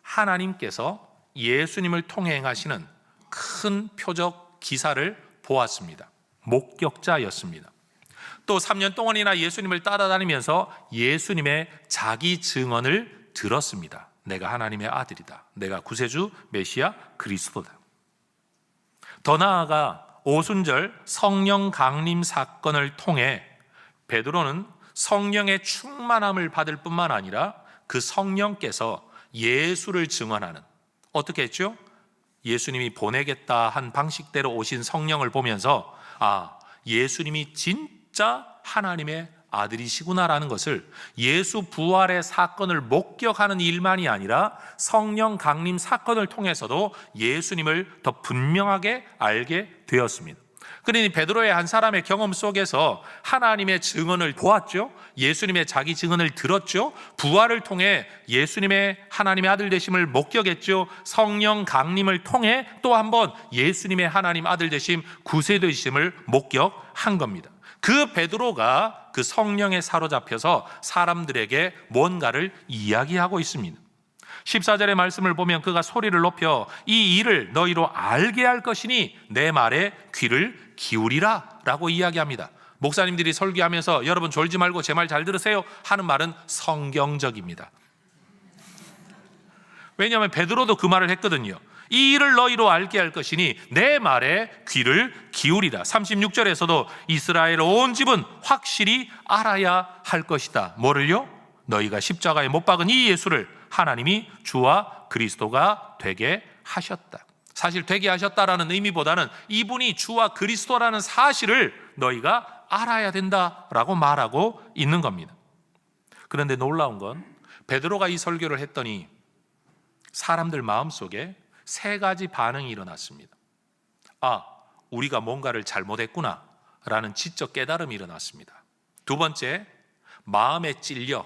하나님께서 예수님을 통해 행하시는 큰 표적 기사를 보았습니다. 목격자였습니다. 또 3년 동안이나 예수님을 따라다니면서 예수님의 자기 증언을 들었습니다. 내가 하나님의 아들이다. 내가 구세주 메시아 그리스도다. 더 나아가 오순절 성령 강림 사건을 통해 베드로는 성령의 충만함을 받을 뿐만 아니라 그 성령께서 예수를 증언하는, 어떻게 했죠? 예수님이 보내겠다 한 방식대로 오신 성령을 보면서 예수님이 진짜 하나님의 아들이시구나라는 것을, 예수 부활의 사건을 목격하는 일만이 아니라 성령 강림 사건을 통해서도 예수님을 더 분명하게 알게 되었습니다. 그러니 베드로의 한 사람의 경험 속에서 하나님의 증언을 보았죠. 예수님의 자기 증언을 들었죠. 부활을 통해 예수님의 하나님의 아들 되심을 목격했죠. 성령 강림을 통해 또 한 번 예수님의 하나님 아들 되심, 구세되심을 목격한 겁니다. 그 베드로가 그 성령에 사로잡혀서 사람들에게 뭔가를 이야기하고 있습니다. 14절의 말씀을 보면 그가 소리를 높여 이 일을 너희로 알게 할 것이니 내 말에 귀를 기울이라 라고 이야기합니다. 목사님들이 설교하면서 여러분 졸지 말고 제 말 잘 들으세요 하는 말은 성경적입니다. 왜냐하면 베드로도 그 말을 했거든요. 이 일을 너희로 알게 할 것이니 내 말에 귀를 기울이라. 36절에서도 이스라엘 온 집은 확실히 알아야 할 것이다. 뭐를요? 너희가 십자가에 못 박은 이 예수를 하나님이 주와 그리스도가 되게 하셨다. 사실 되게 하셨다라는 의미보다는 이분이 주와 그리스도라는 사실을 너희가 알아야 된다라고 말하고 있는 겁니다. 그런데 놀라운 건 베드로가 이 설교를 했더니 사람들 마음속에 세 가지 반응이 일어났습니다. 우리가 뭔가를 잘못했구나 라는 지적 깨달음이 일어났습니다. 두 번째, 마음에 찔려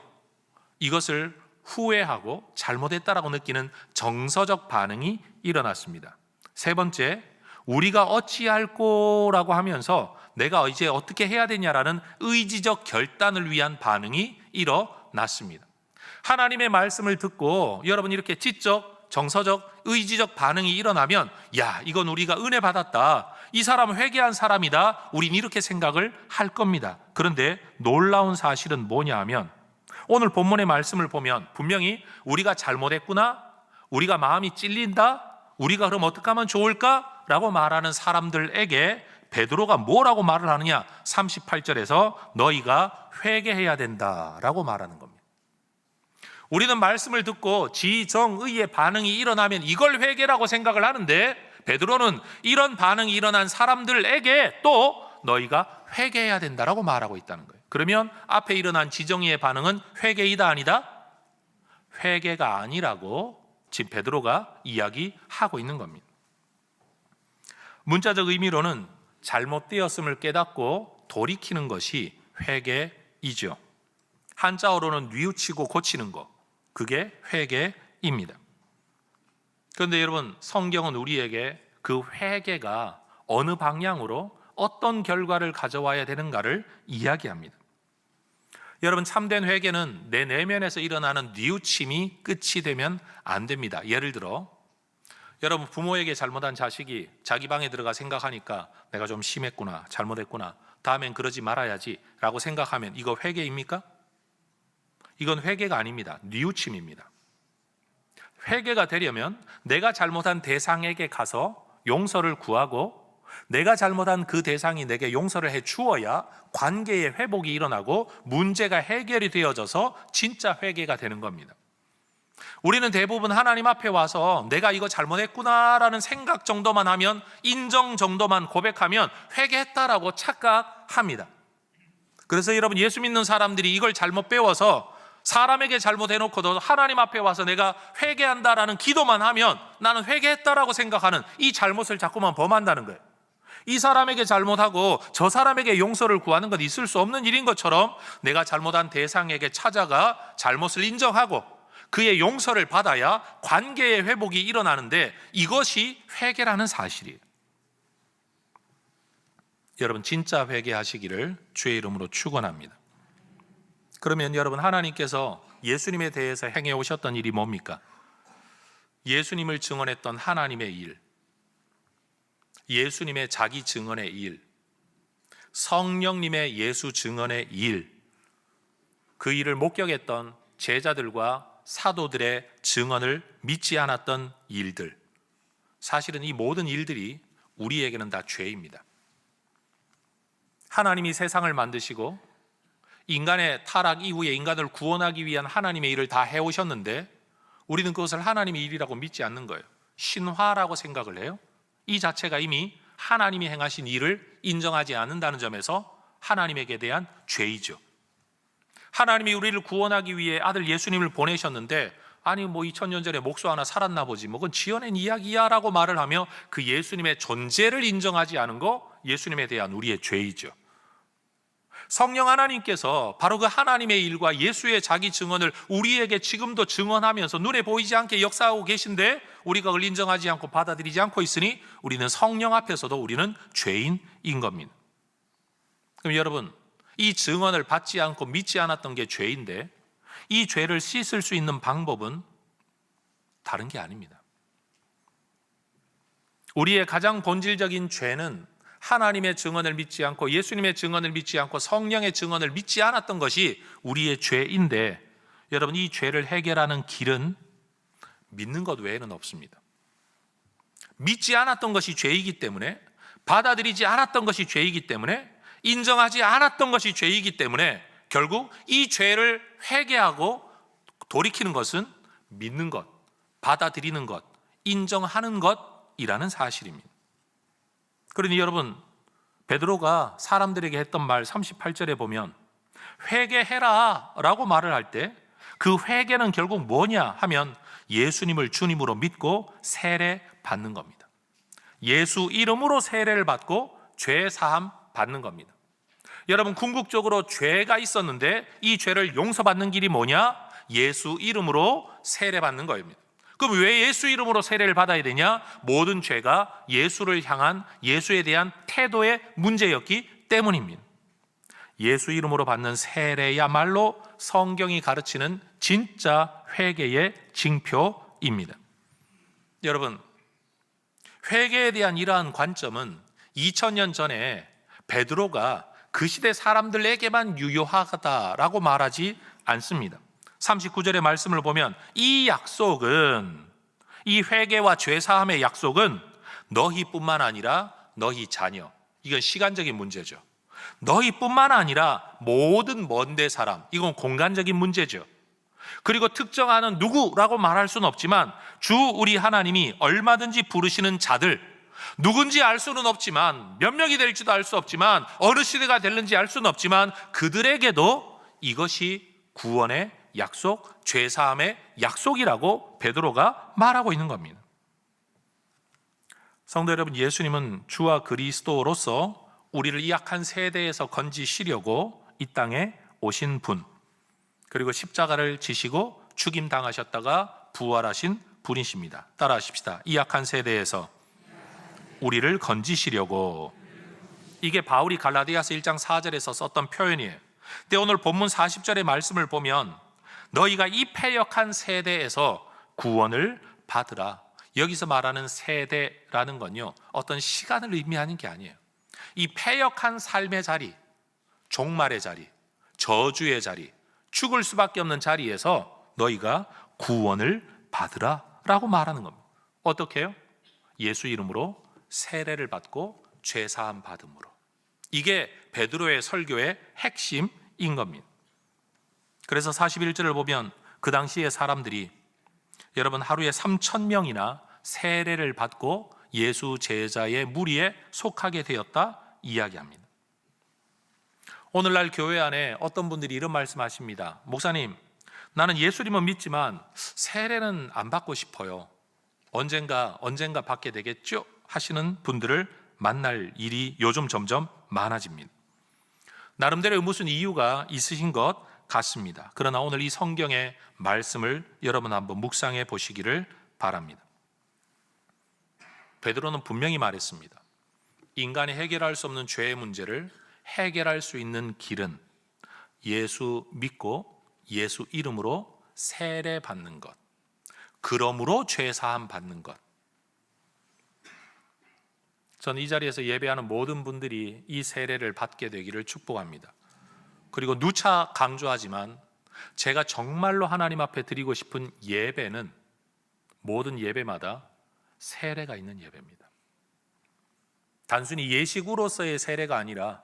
이것을 후회하고 잘못했다라고 느끼는 정서적 반응이 일어났습니다. 세 번째, 우리가 어찌할꼬라고 하면서 내가 이제 어떻게 해야 되냐라는 의지적 결단을 위한 반응이 일어났습니다. 하나님의 말씀을 듣고 여러분 이렇게 지적, 정서적, 의지적 반응이 일어나면 이건 우리가 은혜 받았다, 이 사람은 회개한 사람이다, 우린 이렇게 생각을 할 겁니다. 그런데 놀라운 사실은 뭐냐 하면 오늘 본문의 말씀을 보면 분명히 우리가 잘못했구나, 우리가 마음이 찔린다, 우리가 그럼 어떻게 하면 좋을까? 라고 말하는 사람들에게 베드로가 뭐라고 말을 하느냐? 38절에서 너희가 회개해야 된다라고 말하는 겁니다. 우리는 말씀을 듣고 지정의의 반응이 일어나면 이걸 회개라고 생각을 하는데 베드로는 이런 반응이 일어난 사람들에게 또 너희가 회개해야 된다라고 말하고 있다는 거예요. 그러면 앞에 일어난 지정의의 반응은 회개이다 아니다? 회개가 아니라고 지금 베드로가 이야기하고 있는 겁니다. 문자적 의미로는 잘못되었음을 깨닫고 돌이키는 것이 회개이죠. 한자어로는 뉘우치고 고치는 것, 그게 회개입니다. 그런데 여러분, 성경은 우리에게 그 회개가 어느 방향으로 어떤 결과를 가져와야 되는가를 이야기합니다. 여러분, 참된 회개는 내 내면에서 일어나는 뉘우침이 끝이 되면 안 됩니다. 예를 들어 여러분, 부모에게 잘못한 자식이 자기 방에 들어가 생각하니까 내가 좀 심했구나, 잘못했구나, 다음엔 그러지 말아야지 라고 생각하면 이거 회개입니까? 이건 회개가 아닙니다. 뉘우침입니다. 회개가 되려면 내가 잘못한 대상에게 가서 용서를 구하고 내가 잘못한 그 대상이 내게 용서를 해 주어야 관계의 회복이 일어나고 문제가 해결이 되어져서 진짜 회개가 되는 겁니다. 우리는 대부분 하나님 앞에 와서 내가 이거 잘못했구나라는 생각 정도만 하면, 인정 정도만 고백하면 회개했다라고 착각합니다. 그래서 여러분, 예수 믿는 사람들이 이걸 잘못 배워서 사람에게 잘못해놓고도 하나님 앞에 와서 내가 회개한다라는 기도만 하면 나는 회개했다라고 생각하는 이 잘못을 자꾸만 범한다는 거예요. 이 사람에게 잘못하고 저 사람에게 용서를 구하는 건 있을 수 없는 일인 것처럼 내가 잘못한 대상에게 찾아가 잘못을 인정하고 그의 용서를 받아야 관계의 회복이 일어나는데, 이것이 회개라는 사실이에요. 여러분, 진짜 회개하시기를 주의 이름으로 축원합니다. 그러면 여러분, 하나님께서 예수님에 대해서 행해 오셨던 일이 뭡니까? 예수님을 증언했던 하나님의 일, 예수님의 자기 증언의 일, 성령님의 예수 증언의 일, 그 일을 목격했던 제자들과 사도들의 증언을 믿지 않았던 일들, 사실은 이 모든 일들이 우리에게는 다 죄입니다. 하나님이 세상을 만드시고 인간의 타락 이후에 인간을 구원하기 위한 하나님의 일을 다 해오셨는데 우리는 그것을 하나님의 일이라고 믿지 않는 거예요. 신화라고 생각을 해요. 이 자체가 이미 하나님이 행하신 일을 인정하지 않는다는 점에서 하나님에게 대한 죄이죠. 하나님이 우리를 구원하기 위해 아들 예수님을 보내셨는데, 아니 2000년 전에 목수 하나 살았나 보지, 그건 지어낸 이야기야 라고 말을 하며 그 예수님의 존재를 인정하지 않은 거, 예수님에 대한 우리의 죄이죠. 성령 하나님께서 바로 그 하나님의 일과 예수의 자기 증언을 우리에게 지금도 증언하면서 눈에 보이지 않게 역사하고 계신데 우리가 그걸 인정하지 않고 받아들이지 않고 있으니 우리는 성령 앞에서도 우리는 죄인인 겁니다. 그럼 여러분, 이 증언을 받지 않고 믿지 않았던 게 죄인데 이 죄를 씻을 수 있는 방법은 다른 게 아닙니다. 우리의 가장 본질적인 죄는 하나님의 증언을 믿지 않고 예수님의 증언을 믿지 않고 성령의 증언을 믿지 않았던 것이 우리의 죄인데, 여러분, 이 죄를 해결하는 길은 믿는 것 외에는 없습니다. 믿지 않았던 것이 죄이기 때문에, 받아들이지 않았던 것이 죄이기 때문에, 인정하지 않았던 것이 죄이기 때문에 결국 이 죄를 회개하고 돌이키는 것은 믿는 것, 받아들이는 것, 인정하는 것이라는 사실입니다. 그러니 여러분, 베드로가 사람들에게 했던 말 38절에 보면 회개해라 라고 말을 할 때 그 회개는 결국 뭐냐 하면 예수님을 주님으로 믿고 세례 받는 겁니다. 예수 이름으로 세례를 받고 죄 사함 받는 겁니다. 여러분, 궁극적으로 죄가 있었는데 이 죄를 용서받는 길이 뭐냐? 예수 이름으로 세례 받는 거입니다. 그럼 왜 예수 이름으로 세례를 받아야 되냐? 모든 죄가 예수를 향한, 예수에 대한 태도의 문제였기 때문입니다. 예수 이름으로 받는 세례야말로 성경이 가르치는 진짜 회개의 징표입니다. 여러분, 회개에 대한 이러한 관점은 2000년 전에 베드로가 그 시대 사람들에게만 유효하다라고 말하지 않습니다. 39절의 말씀을 보면 이 약속은, 이 회개와 죄사함의 약속은 너희뿐만 아니라 너희 자녀, 이건 시간적인 문제죠. 너희뿐만 아니라 모든 먼데 사람, 이건 공간적인 문제죠. 그리고 특정하는 누구라고 말할 수는 없지만 주 우리 하나님이 얼마든지 부르시는 자들, 누군지 알 수는 없지만, 몇 명이 될지도 알 수 없지만, 어느 시대가 될는지 알 수는 없지만 그들에게도 이것이 구원의 약속, 죄사함의 약속이라고 베드로가 말하고 있는 겁니다. 성도 여러분, 예수님은 주와 그리스도로서 우리를 이 악한 세대에서 건지시려고 이 땅에 오신 분, 그리고 십자가를 지시고 죽임당하셨다가 부활하신 분이십니다. 따라하십시다. 이 악한 세대에서 우리를 건지시려고. 이게 바울이 갈라디아서 1장 4절에서 썼던 표현이에요. 근데 오늘 본문 40절의 말씀을 보면 너희가 이 패역한 세대에서 구원을 받으라. 여기서 말하는 세대라는 건요, 어떤 시간을 의미하는 게 아니에요. 이 패역한 삶의 자리, 종말의 자리, 저주의 자리, 죽을 수밖에 없는 자리에서 너희가 구원을 받으라 라고 말하는 겁니다. 어떻게 해요? 예수 이름으로 세례를 받고 죄사함 받음으로. 이게 베드로의 설교의 핵심인 겁니다. 그래서 41절을 보면 그 당시의 사람들이 여러분 하루에 3,000명이나 세례를 받고 예수 제자의 무리에 속하게 되었다 이야기합니다. 오늘날 교회 안에 어떤 분들이 이런 말씀하십니다. 목사님, 나는 예수님은 믿지만 세례는 안 받고 싶어요. 언젠가 받게 되겠죠? 하시는 분들을 만날 일이 요즘 점점 많아집니다. 나름대로 무슨 이유가 있으신 것 같습니다. 그러나 오늘 이 성경의 말씀을 여러분 한번 묵상해 보시기를 바랍니다. 베드로는 분명히 말했습니다. 인간이 해결할 수 없는 죄의 문제를 해결할 수 있는 길은 예수 믿고 예수 이름으로 세례 받는 것, 그러므로 죄 사함 받는 것. 저는 이 자리에서 예배하는 모든 분들이 이 세례를 받게 되기를 축복합니다. 그리고 누차 강조하지만 제가 정말로 하나님 앞에 드리고 싶은 예배는 모든 예배마다 세례가 있는 예배입니다. 단순히 예식으로서의 세례가 아니라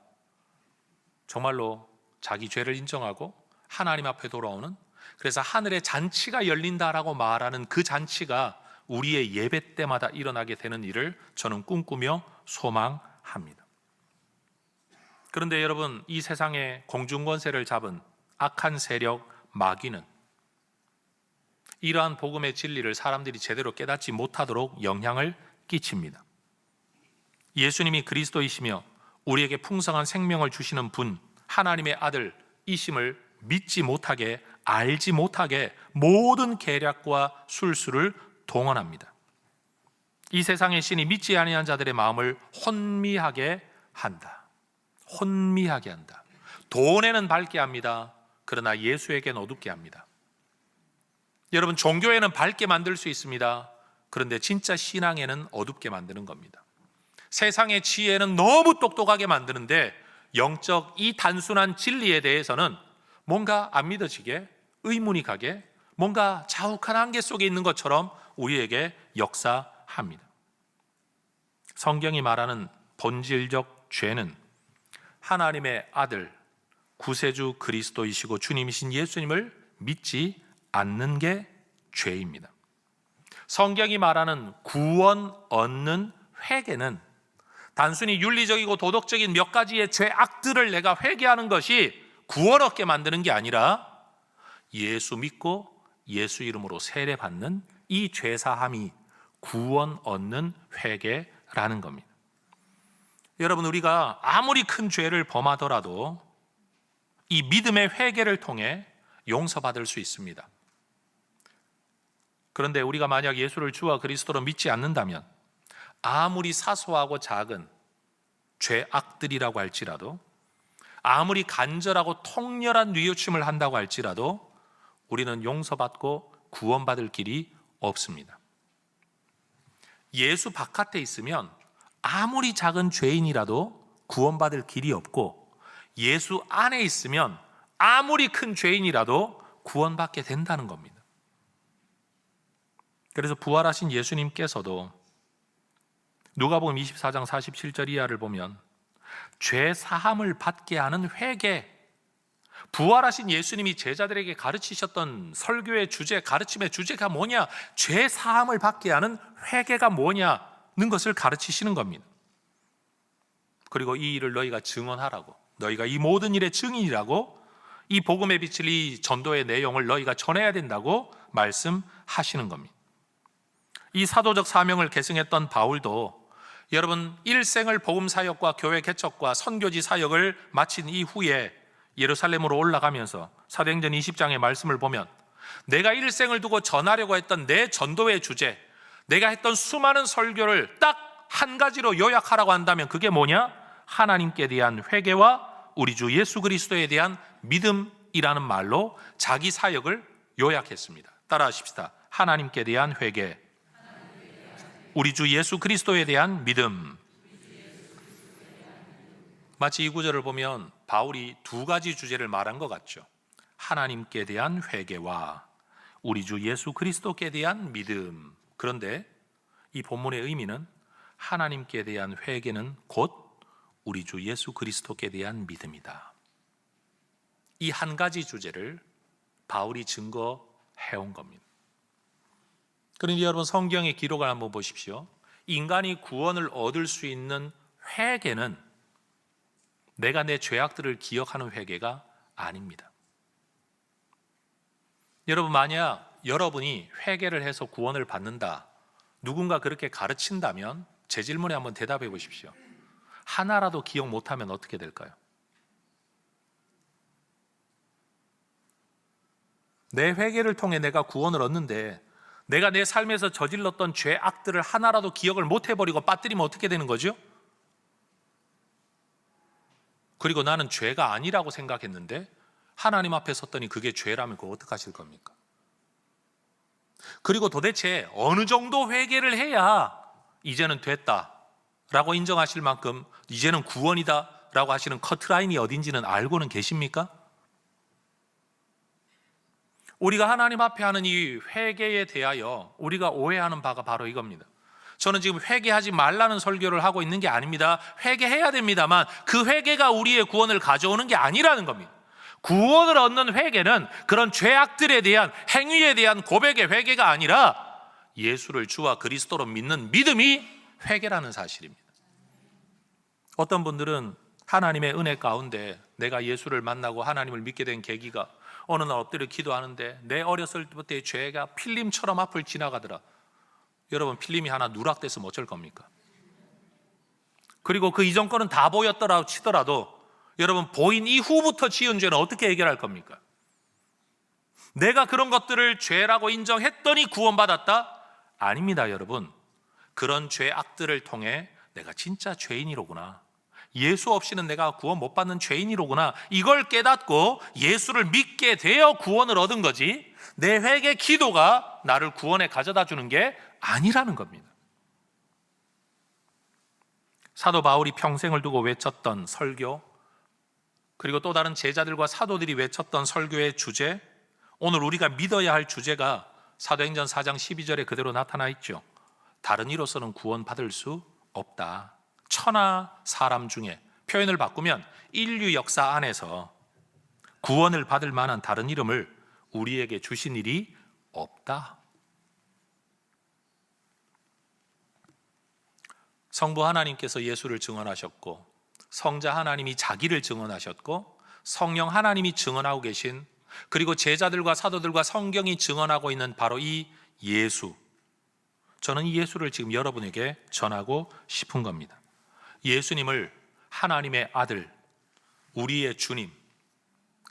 정말로 자기 죄를 인정하고 하나님 앞에 돌아오는, 그래서 하늘의 잔치가 열린다라고 말하는 그 잔치가 우리의 예배 때마다 일어나게 되는 일을 저는 꿈꾸며 소망합니다. 그런데 여러분, 이 세상에 공중권세를 잡은 악한 세력 마귀는 이러한 복음의 진리를 사람들이 제대로 깨닫지 못하도록 영향을 끼칩니다. 예수님이 그리스도이시며 우리에게 풍성한 생명을 주시는 분, 하나님의 아들이심을 믿지 못하게, 알지 못하게 모든 계략과 술수를 동원합니다. 이 세상의 신이 믿지 아니한 자들의 마음을 혼미하게 한다. 혼미하게 한다. 돈에는 밝게 합니다. 그러나 예수에게는 어둡게 합니다. 여러분, 종교에는 밝게 만들 수 있습니다. 그런데 진짜 신앙에는 어둡게 만드는 겁니다. 세상의 지혜는 너무 똑똑하게 만드는데 영적 이 단순한 진리에 대해서는 뭔가 안 믿어지게, 의문이 가게, 뭔가 자욱한 한계 속에 있는 것처럼 우리에게 역사합니다. 성경이 말하는 본질적 죄는 하나님의 아들, 구세주 그리스도이시고 주님이신 예수님을 믿지 않는 게 죄입니다. 성경이 말하는 구원 얻는 회개는 단순히 윤리적이고 도덕적인 몇 가지의 죄악들을 내가 회개하는 것이 구원 얻게 만드는 게 아니라 예수 믿고 예수 이름으로 세례 받는 이 죄사함이 구원 얻는 회개라는 겁니다. 여러분, 우리가 아무리 큰 죄를 범하더라도 이 믿음의 회개를 통해 용서받을 수 있습니다. 그런데 우리가 만약 예수를 주와 그리스도로 믿지 않는다면 아무리 사소하고 작은 죄악들이라고 할지라도, 아무리 간절하고 통렬한 뉘우침을 한다고 할지라도 우리는 용서받고 구원받을 길이 없습니다. 예수 바깥에 있으면 아무리 작은 죄인이라도 구원받을 길이 없고, 예수 안에 있으면 아무리 큰 죄인이라도 구원받게 된다는 겁니다. 그래서 부활하신 예수님께서도 누가복음 24장 47절 이하를 보면 죄 사함을 받게 하는 회개, 부활하신 예수님이 제자들에게 가르치셨던 설교의 주제, 가르침의 주제가 뭐냐? 죄 사함을 받게 하는 회개가 뭐냐는 것을 가르치시는 겁니다. 그리고 이 일을 너희가 증언하라고, 너희가 이 모든 일의 증인이라고, 이 복음에 비칠 이 전도의 내용을 너희가 전해야 된다고 말씀하시는 겁니다. 이 사도적 사명을 계승했던 바울도 여러분, 일생을 복음 사역과 교회 개척과 선교지 사역을 마친 이후에 예루살렘으로 올라가면서 사도행전 20장의 말씀을 보면 내가 일생을 두고 전하려고 했던 내 전도의 주제, 내가 했던 수많은 설교를 딱 한 가지로 요약하라고 한다면 그게 뭐냐? 하나님께 대한 회개와 우리 주 예수 그리스도에 대한 믿음이라는 말로 자기 사역을 요약했습니다. 따라하십시다. 하나님께 대한 회개, 우리 주 예수 그리스도에 대한 믿음. 마치 이 구절을 보면 바울이 두 가지 주제를 말한 것 같죠. 하나님께 대한 회개와 우리 주 예수 그리스도께 대한 믿음. 그런데 이 본문의 의미는 하나님께 대한 회개는 곧 우리 주 예수 그리스도께 대한 믿음이다. 이 한 가지 주제를 바울이 증거해온 겁니다. 그런데 여러분, 성경의 기록을 한번 보십시오. 인간이 구원을 얻을 수 있는 회개는 내가 내 죄악들을 기억하는 회개가 아닙니다. 여러분, 만약 여러분이 회개를 해서 구원을 받는다, 누군가 그렇게 가르친다면 제 질문에 한번 대답해 보십시오. 하나라도 기억 못하면 어떻게 될까요? 내 회개를 통해 내가 구원을 얻는데 내가 내 삶에서 저질렀던 죄악들을 하나라도 기억을 못 해버리고 빠뜨리면 어떻게 되는 거죠? 그리고 나는 죄가 아니라고 생각했는데 하나님 앞에 섰더니 그게 죄라면 그거 어떡하실 겁니까? 그리고 도대체 어느 정도 회개를 해야 이제는 됐다라고 인정하실 만큼 이제는 구원이다라고 하시는 커트라인이 어딘지는 알고는 계십니까? 우리가 하나님 앞에 하는 이 회개에 대하여 우리가 오해하는 바가 바로 이겁니다. 저는 지금 회개하지 말라는 설교를 하고 있는 게 아닙니다. 회개해야 됩니다만 그 회개가 우리의 구원을 가져오는 게 아니라는 겁니다. 구원을 얻는 회개는 그런 죄악들에 대한 행위에 대한 고백의 회개가 아니라 예수를 주와 그리스도로 믿는 믿음이 회개라는 사실입니다. 어떤 분들은 하나님의 은혜 가운데 내가 예수를 만나고 하나님을 믿게 된 계기가 어느 날 엎드려 기도하는데 내 어렸을 때부터의 죄가 필름처럼 앞을 지나가더라. 여러분, 필름이 하나 누락돼서 어쩔 겁니까? 그리고 그 이전 거는 다 보였더라고 치더라도 여러분, 보인 이후부터 지은 죄는 어떻게 해결할 겁니까? 내가 그런 것들을 죄라고 인정했더니 구원받았다? 아닙니다, 여러분. 그런 죄악들을 통해 내가 진짜 죄인이로구나, 예수 없이는 내가 구원 못 받는 죄인이로구나, 이걸 깨닫고 예수를 믿게 되어 구원을 얻은 거지 내 회개 기도가 나를 구원에 가져다 주는 게 아니라는 겁니다. 사도 바울이 평생을 두고 외쳤던 설교, 그리고 또 다른 제자들과 사도들이 외쳤던 설교의 주제, 오늘 우리가 믿어야 할 주제가 사도행전 4장 12절에 그대로 나타나 있죠. 다른 이로서는 구원받을 수 없다. 천하 사람 중에, 표현을 바꾸면 인류 역사 안에서 구원을 받을 만한 다른 이름을 우리에게 주신 일이 없다. 성부 하나님께서 예수를 증언하셨고, 성자 하나님이 자기를 증언하셨고, 성령 하나님이 증언하고 계신, 그리고 제자들과 사도들과 성경이 증언하고 있는 바로 이 예수, 저는 이 예수를 지금 여러분에게 전하고 싶은 겁니다. 예수님을 하나님의 아들, 우리의 주님,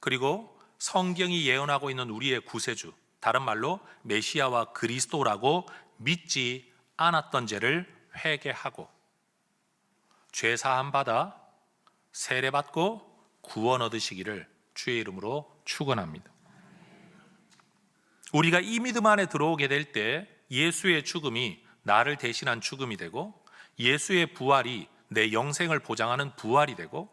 그리고 성경이 예언하고 있는 우리의 구세주, 다른 말로 메시아와 그리스도라고 믿지 않았던 죄를 회개하고 죄 사함 받아 세례 받고 구원 얻으시기를 주의 이름으로 축원합니다. 우리가 이 믿음 안에 들어오게 될 때 예수의 죽음이 나를 대신한 죽음이 되고, 예수의 부활이 내 영생을 보장하는 부활이 되고,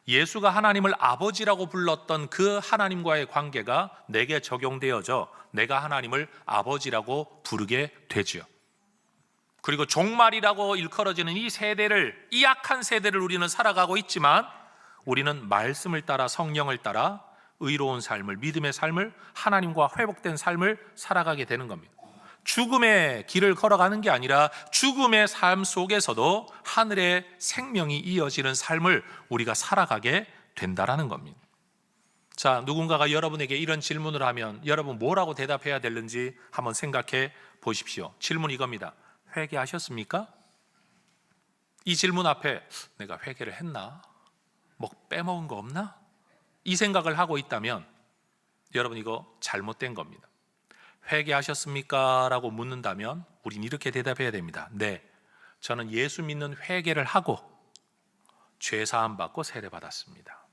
예수가 하나님을 아버지라고 불렀던 그 하나님과의 관계가 내게 적용되어져 내가 하나님을 아버지라고 부르게 되죠. 그리고 종말이라고 일컬어지는 이 세대를, 이 악한 세대를 우리는 살아가고 있지만 우리는 말씀을 따라, 성령을 따라 의로운 삶을, 믿음의 삶을, 하나님과 회복된 삶을 살아가게 되는 겁니다. 죽음의 길을 걸어가는 게 아니라 죽음의 삶 속에서도 하늘의 생명이 이어지는 삶을 우리가 살아가게 된다라는 겁니다. 자, 누군가가 여러분에게 이런 질문을 하면 여러분 뭐라고 대답해야 되는지 한번 생각해 보십시오. 질문 이겁니다. 회개하셨습니까? 이 질문 앞에 내가 회개를 했나? 뭐 빼먹은 거 없나? 이 생각을 하고 있다면 여러분, 이거 잘못된 겁니다. 회개하셨습니까? 라고 묻는다면 우린 이렇게 대답해야 됩니다. 네, 저는 예수 믿는 회개를 하고 죄사함 받고 세례 받았습니다.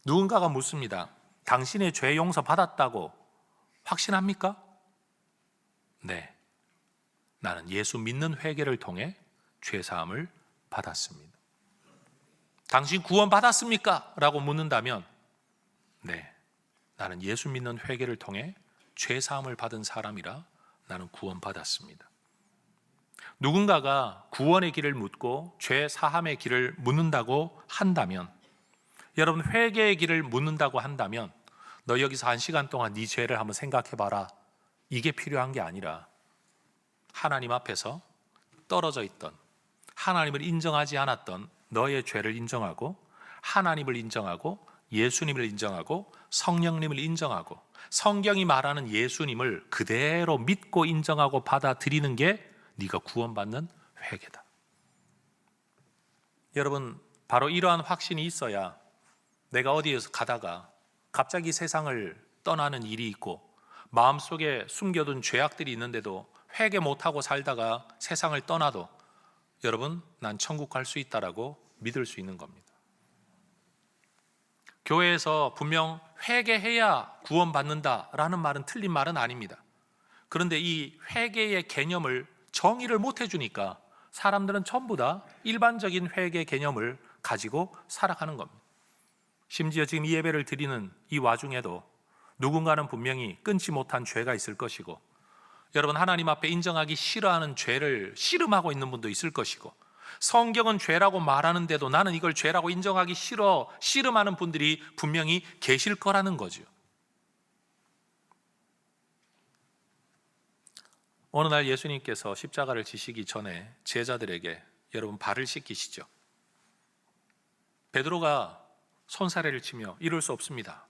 누군가가 묻습니다. 당신의 죄 용서 받았다고 확신합니까? 네, 나는 예수 믿는 회개를 통해 죄사함을 받았습니다. 당신 구원 받았습니까? 라고 묻는다면 네, 나는 예수 믿는 회개를 통해 죄 사함을 받은 사람이라 나는 구원받았습니다. 누군가가 구원의 길을 묻고 죄 사함의 길을 묻는다고 한다면, 여러분 회개의 길을 묻는다고 한다면 너 여기서 1시간 동안 네 죄를 한번 생각해 봐라, 이게 필요한 게 아니라 하나님 앞에서 떨어져 있던, 하나님을 인정하지 않았던 너의 죄를 인정하고, 하나님을 인정하고, 예수님을 인정하고, 성령님을 인정하고, 성경이 말하는 예수님을 그대로 믿고 인정하고 받아들이는 게 네가 구원받는 회개다. 여러분, 바로 이러한 확신이 있어야 내가 어디에서 가다가 갑자기 세상을 떠나는 일이 있고 마음속에 숨겨둔 죄악들이 있는데도 회개 못하고 살다가 세상을 떠나도 여러분, 난 천국 갈 수 있다라고 믿을 수 있는 겁니다. 교회에서 분명 회개해야 구원받는다라는 말은 틀린 말은 아닙니다. 그런데 이 회개의 개념을 정의를 못 해주니까 사람들은 전부 다 일반적인 회개 개념을 가지고 살아가는 겁니다. 심지어 지금 이 예배를 드리는 이 와중에도 누군가는 분명히 끊지 못한 죄가 있을 것이고, 여러분 하나님 앞에 인정하기 싫어하는 죄를 씨름하고 있는 분도 있을 것이고, 성경은 죄라고 말하는데도 나는 이걸 죄라고 인정하기 싫어 씨름하는 분들이 분명히 계실 거라는 거죠. 어느 날 예수님께서 십자가를 지시기 전에 제자들에게 여러분 발을 씻기시죠. 베드로가 손사래를 치며 이럴 수 없습니다.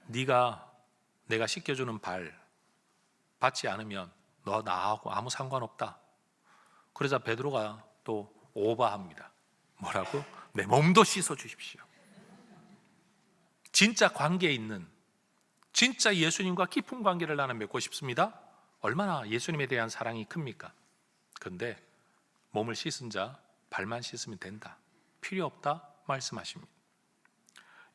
네가 내가 씻겨주는 발 받지 않으면 너 나하고 아무 상관없다. 그러자 베드로가 또 오버합니다. 뭐라고? 내 몸도 씻어 주십시오. 진짜 관계에 있는, 진짜 예수님과 깊은 관계를 나는 맺고 싶습니다. 얼마나 예수님에 대한 사랑이 큽니까? 근데 몸을 씻은 자 발만 씻으면 된다, 필요 없다 말씀하십니다.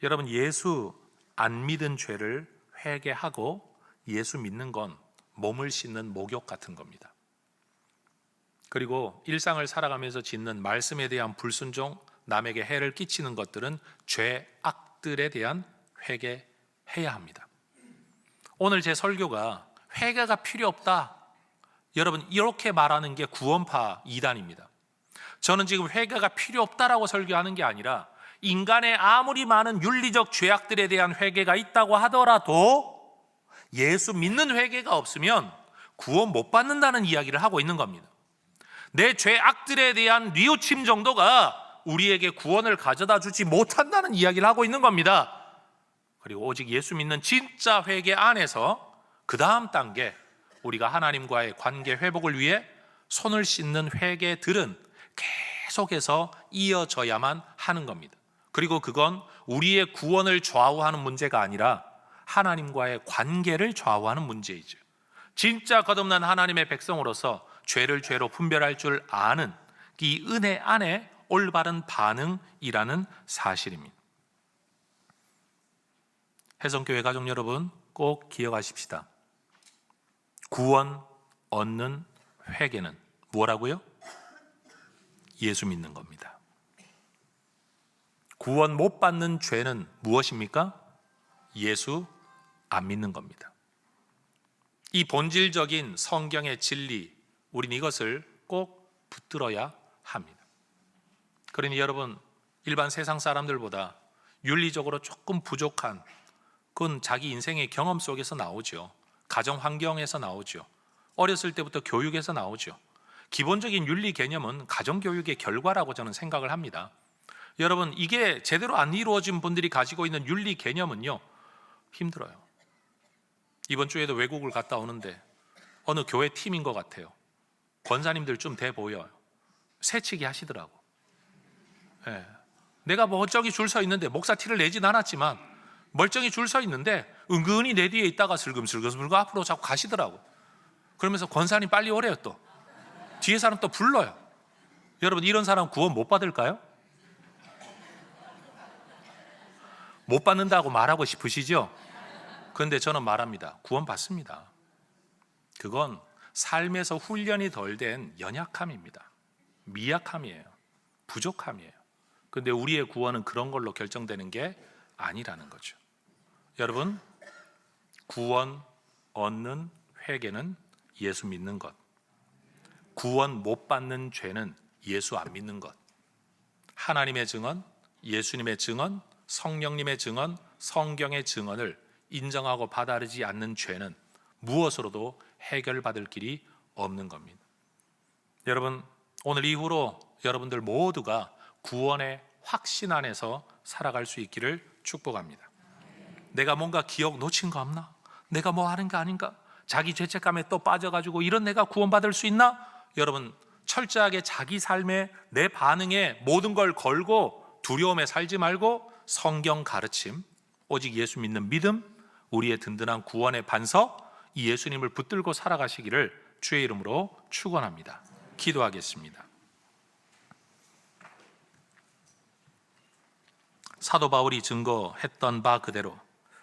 여러분, 예수 안 믿은 죄를 회개하고 예수 믿는 건 몸을 씻는 목욕 같은 겁니다. 그리고 일상을 살아가면서 짓는 말씀에 대한 불순종, 남에게 해를 끼치는 것들은 죄악들에 대한 회개해야 합니다. 오늘 제 설교가 회개가 필요 없다, 여러분 이렇게 말하는 게 구원파 이단입니다. 저는 지금 회개가 필요 없다라고 설교하는 게 아니라 인간의 아무리 많은 윤리적 죄악들에 대한 회개가 있다고 하더라도 예수 믿는 회개가 없으면 구원 못 받는다는 이야기를 하고 있는 겁니다. 내 죄악들에 대한 뉘우침 정도가 우리에게 구원을 가져다 주지 못한다는 이야기를 하고 있는 겁니다. 그리고 오직 예수 믿는 진짜 회개 안에서 그 다음 단계, 우리가 하나님과의 관계 회복을 위해 손을 씻는 회개들은 계속해서 이어져야만 하는 겁니다. 그리고 그건 우리의 구원을 좌우하는 문제가 아니라 하나님과의 관계를 좌우하는 문제이죠. 진짜 거듭난 하나님의 백성으로서 죄를 죄로 분별할 줄 아는 이 은혜 안에 올바른 반응이라는 사실입니다. 해성교회 가족 여러분, 꼭 기억하십시다. 구원 얻는 회개는 뭐라고요? 예수 믿는 겁니다. 구원 못 받는 죄는 무엇입니까? 예수 안 믿는 겁니다. 이 본질적인 성경의 진리, 우린 이것을 꼭 붙들어야 합니다. 그러니 여러분, 일반 세상 사람들보다 윤리적으로 조금 부족한, 그건 자기 인생의 경험 속에서 나오죠. 가정 환경에서 나오죠. 어렸을 때부터 교육에서 나오죠. 기본적인 윤리 개념은 가정교육의 결과라고 저는 생각을 합니다. 여러분, 이게 제대로 안 이루어진 분들이 가지고 있는 윤리 개념은요, 힘들어요. 이번 주에도 외국을 갔다 오는데 어느 교회 팀인 것 같아요. 권사님들 좀 돼 보여요. 새치기 하시더라고. 네. 내가 뭐 저기 줄 서 있는데, 목사 티를 내진 않았지만 멀쩡히 줄 서 있는데 은근히 내 뒤에 있다가 슬금슬금 앞으로 자꾸 가시더라고. 그러면서 권사님 빨리 오래요. 또 뒤에 사람 또 불러요. 여러분, 이런 사람 구원 못 받을까요? 못 받는다고 말하고 싶으시죠? 그런데 저는 말합니다. 구원 받습니다. 그건 삶에서 훈련이 덜 된 연약함입니다. 미약함이에요. 부족함이에요. 그런데 우리의 구원은 그런 걸로 결정되는 게 아니라는 거죠. 여러분, 구원 얻는 회개는 예수 믿는 것, 구원 못 받는 죄는 예수 안 믿는 것. 하나님의 증언, 예수님의 증언, 성령님의 증언, 성경의 증언을 인정하고 받아들이지 않는 죄는 무엇으로도 해결받을 길이 없는 겁니다. 여러분, 오늘 이후로 여러분들 모두가 구원의 확신 안에서 살아갈 수 있기를 축복합니다. 내가 뭔가 기억 놓친 거 없나? 내가 뭐 하는 거 아닌가? 자기 죄책감에 또 빠져가지고 이런 내가 구원받을 수 있나? 여러분, 철저하게 자기 삶에 내 반응에 모든 걸 걸고 두려움에 살지 말고 성경 가르침, 오직 예수 믿는 믿음, 우리의 든든한 구원의 반석, 이 예수님을 붙들고 살아가시기를 주의 이름으로 축원합니다. 기도하겠습니다. 사도 바울이 증거했던 바 그대로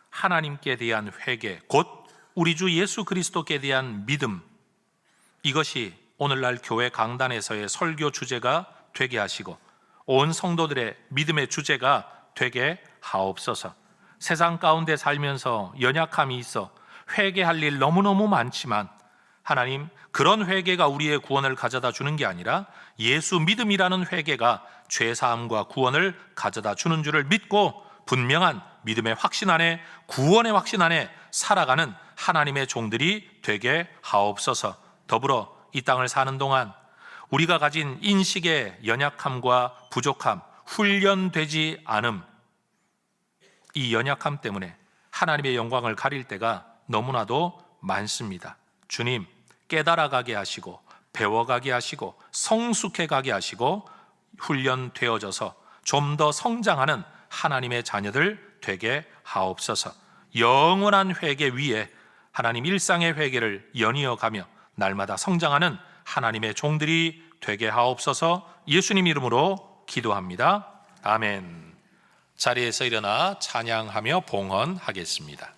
하나님께 대한 회개, 곧 우리 주 예수 그리스도께 대한 믿음, 이것이 오늘날 교회 강단에서의 설교 주제가 되게 하시고 온 성도들의 믿음의 주제가 되게 하옵소서. 세상 가운데 살면서 연약함이 있어 회개할 일 너무너무 많지만 하나님, 그런 회개가 우리의 구원을 가져다 주는 게 아니라 예수 믿음이라는 회개가 죄사함과 구원을 가져다 주는 줄을 믿고 분명한 믿음의 확신 안에, 구원의 확신 안에 살아가는 하나님의 종들이 되게 하옵소서. 더불어 이 땅을 사는 동안 우리가 가진 인식의 연약함과 부족함, 훈련되지 않음, 이 연약함 때문에 하나님의 영광을 가릴 때가 너무나도 많습니다. 주님, 깨달아가게 하시고 배워가게 하시고 성숙해 가게 하시고 훈련되어져서 좀 더 성장하는 하나님의 자녀들 되게 하옵소서. 영원한 회개 위에 하나님 일상의 회개를 연이어가며 날마다 성장하는 하나님의 종들이 되게 하옵소서. 예수님 이름으로 기도합니다. 아멘. 자리에서 일어나 찬양하며 봉헌하겠습니다.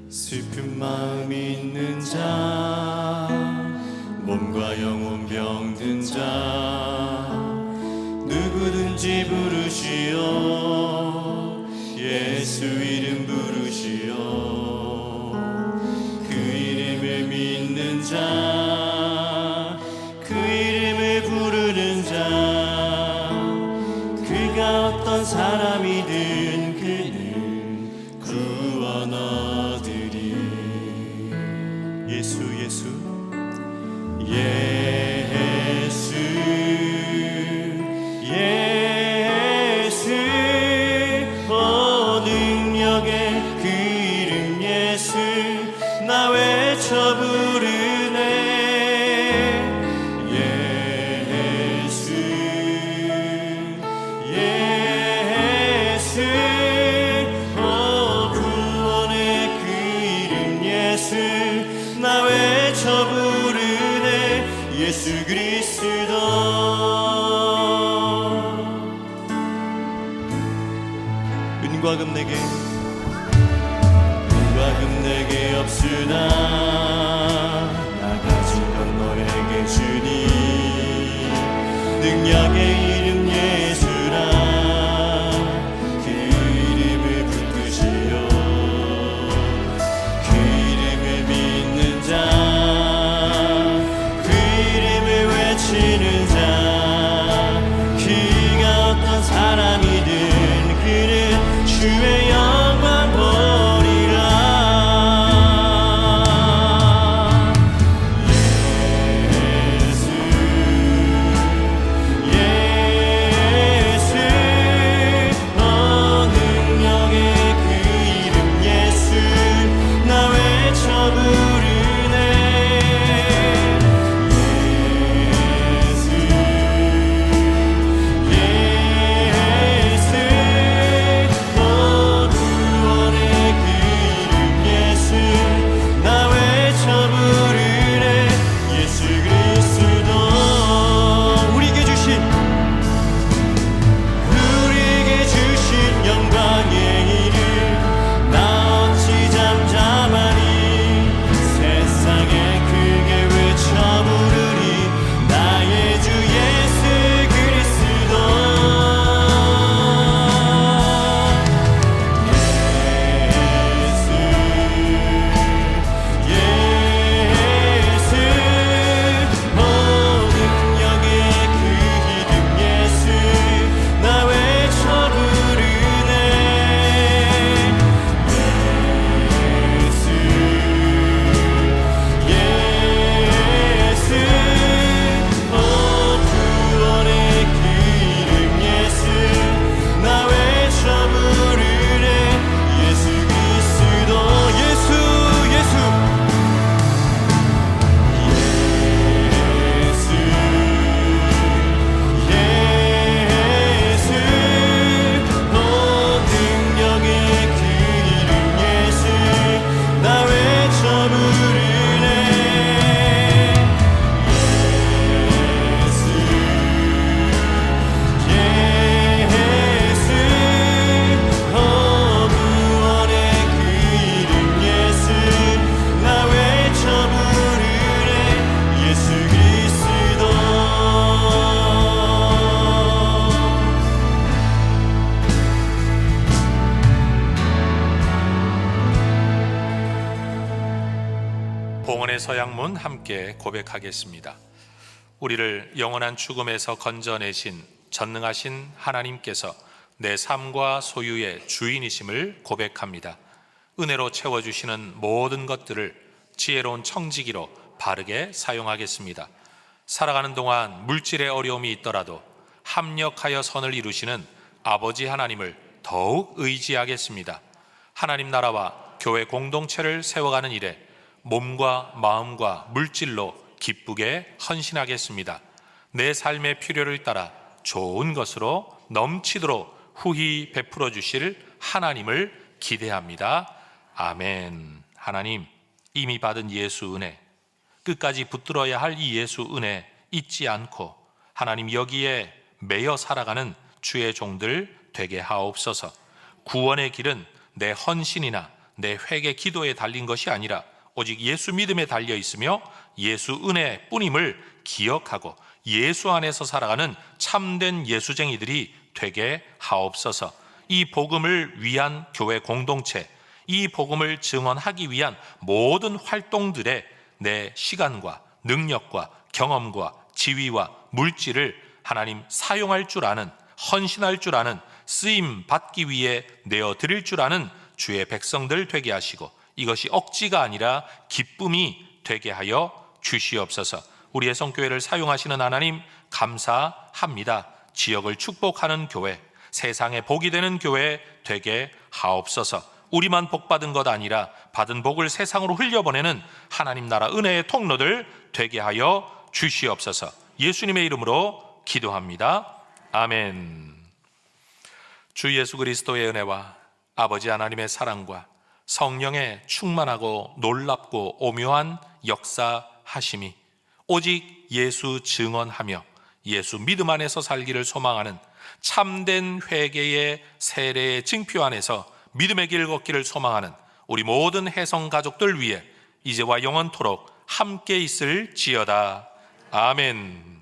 슬픈 마음 있는 자, 몸과 영혼 병든 자, 누구든지 부르시오. 예수 이름 부르시오. 그 이름을 믿는 자, 그 이름을 부르는 자, 그가 어떤 사람이든 그는 구원 얻으리. 예수 예수 예수 예수, 오 능력의 그 이름 예수, 나 외쳐 부르네. 예수 예수, 오 구원의 그 이름 예수, 나 외쳐 부르네. 예수 그리스도. 은과 금 내게, 은과 금 내게 없으나 나 가진 건 너에게 주니. 능력의 이름 예수라, 그 이름을 붙드시오. 그 이름을 믿는 자, 그 이름을 외치는 자, 그가 어떤 사람이든 그는 주의 영광 보리라. 예수 예수 구원의 서양문 함께 고백하겠습니다. 우리를 영원한 죽음에서 건져내신 전능하신 하나님께서 내 삶과 소유의 주인이심을 고백합니다. 은혜로 채워주시는 모든 것들을 지혜로운 청지기로 바르게 사용하겠습니다. 살아가는 동안 물질의 어려움이 있더라도 합력하여 선을 이루시는 아버지 하나님을 더욱 의지하겠습니다. 하나님 나라와 교회 공동체를 세워가는 일에 몸과 마음과 물질로 기쁘게 헌신하겠습니다. 내 삶의 필요를 따라 좋은 것으로 넘치도록 후히 베풀어 주실 하나님을 기대합니다. 아멘. 하나님, 이미 받은 예수 은혜, 끝까지 붙들어야 할 이 예수 은혜 잊지 않고 하나님 여기에 매여 살아가는 주의 종들 되게 하옵소서. 구원의 길은 내 헌신이나 내 회개 기도에 달린 것이 아니라 오직 예수 믿음에 달려 있으며 예수 은혜 뿐임을 기억하고 예수 안에서 살아가는 참된 예수쟁이들이 되게 하옵소서. 이 복음을 위한 교회 공동체, 이 복음을 증언하기 위한 모든 활동들에 내 시간과 능력과 경험과 지위와 물질을 하나님 사용할 줄 아는, 헌신할 줄 아는, 쓰임 받기 위해 내어드릴 줄 아는 주의 백성들 되게 하시고 이것이 억지가 아니라 기쁨이 되게 하여 주시옵소서. 우리의 성교회를 사용하시는 하나님 감사합니다. 지역을 축복하는 교회, 세상에 복이 되는 교회 되게 하옵소서. 우리만 복받은 것 아니라 받은 복을 세상으로 흘려보내는 하나님 나라 은혜의 통로들 되게 하여 주시옵소서. 예수님의 이름으로 기도합니다. 아멘. 주 예수 그리스도의 은혜와 아버지 하나님의 사랑과 성령의 충만하고 놀랍고 오묘한 역사하심이 오직 예수 증언하며 예수 믿음 안에서 살기를 소망하는 참된 회개의 세례의 징표 안에서 믿음의 길 걷기를 소망하는 우리 모든 해성 가족들 위해 이제와 영원토록 함께 있을지어다. 아멘.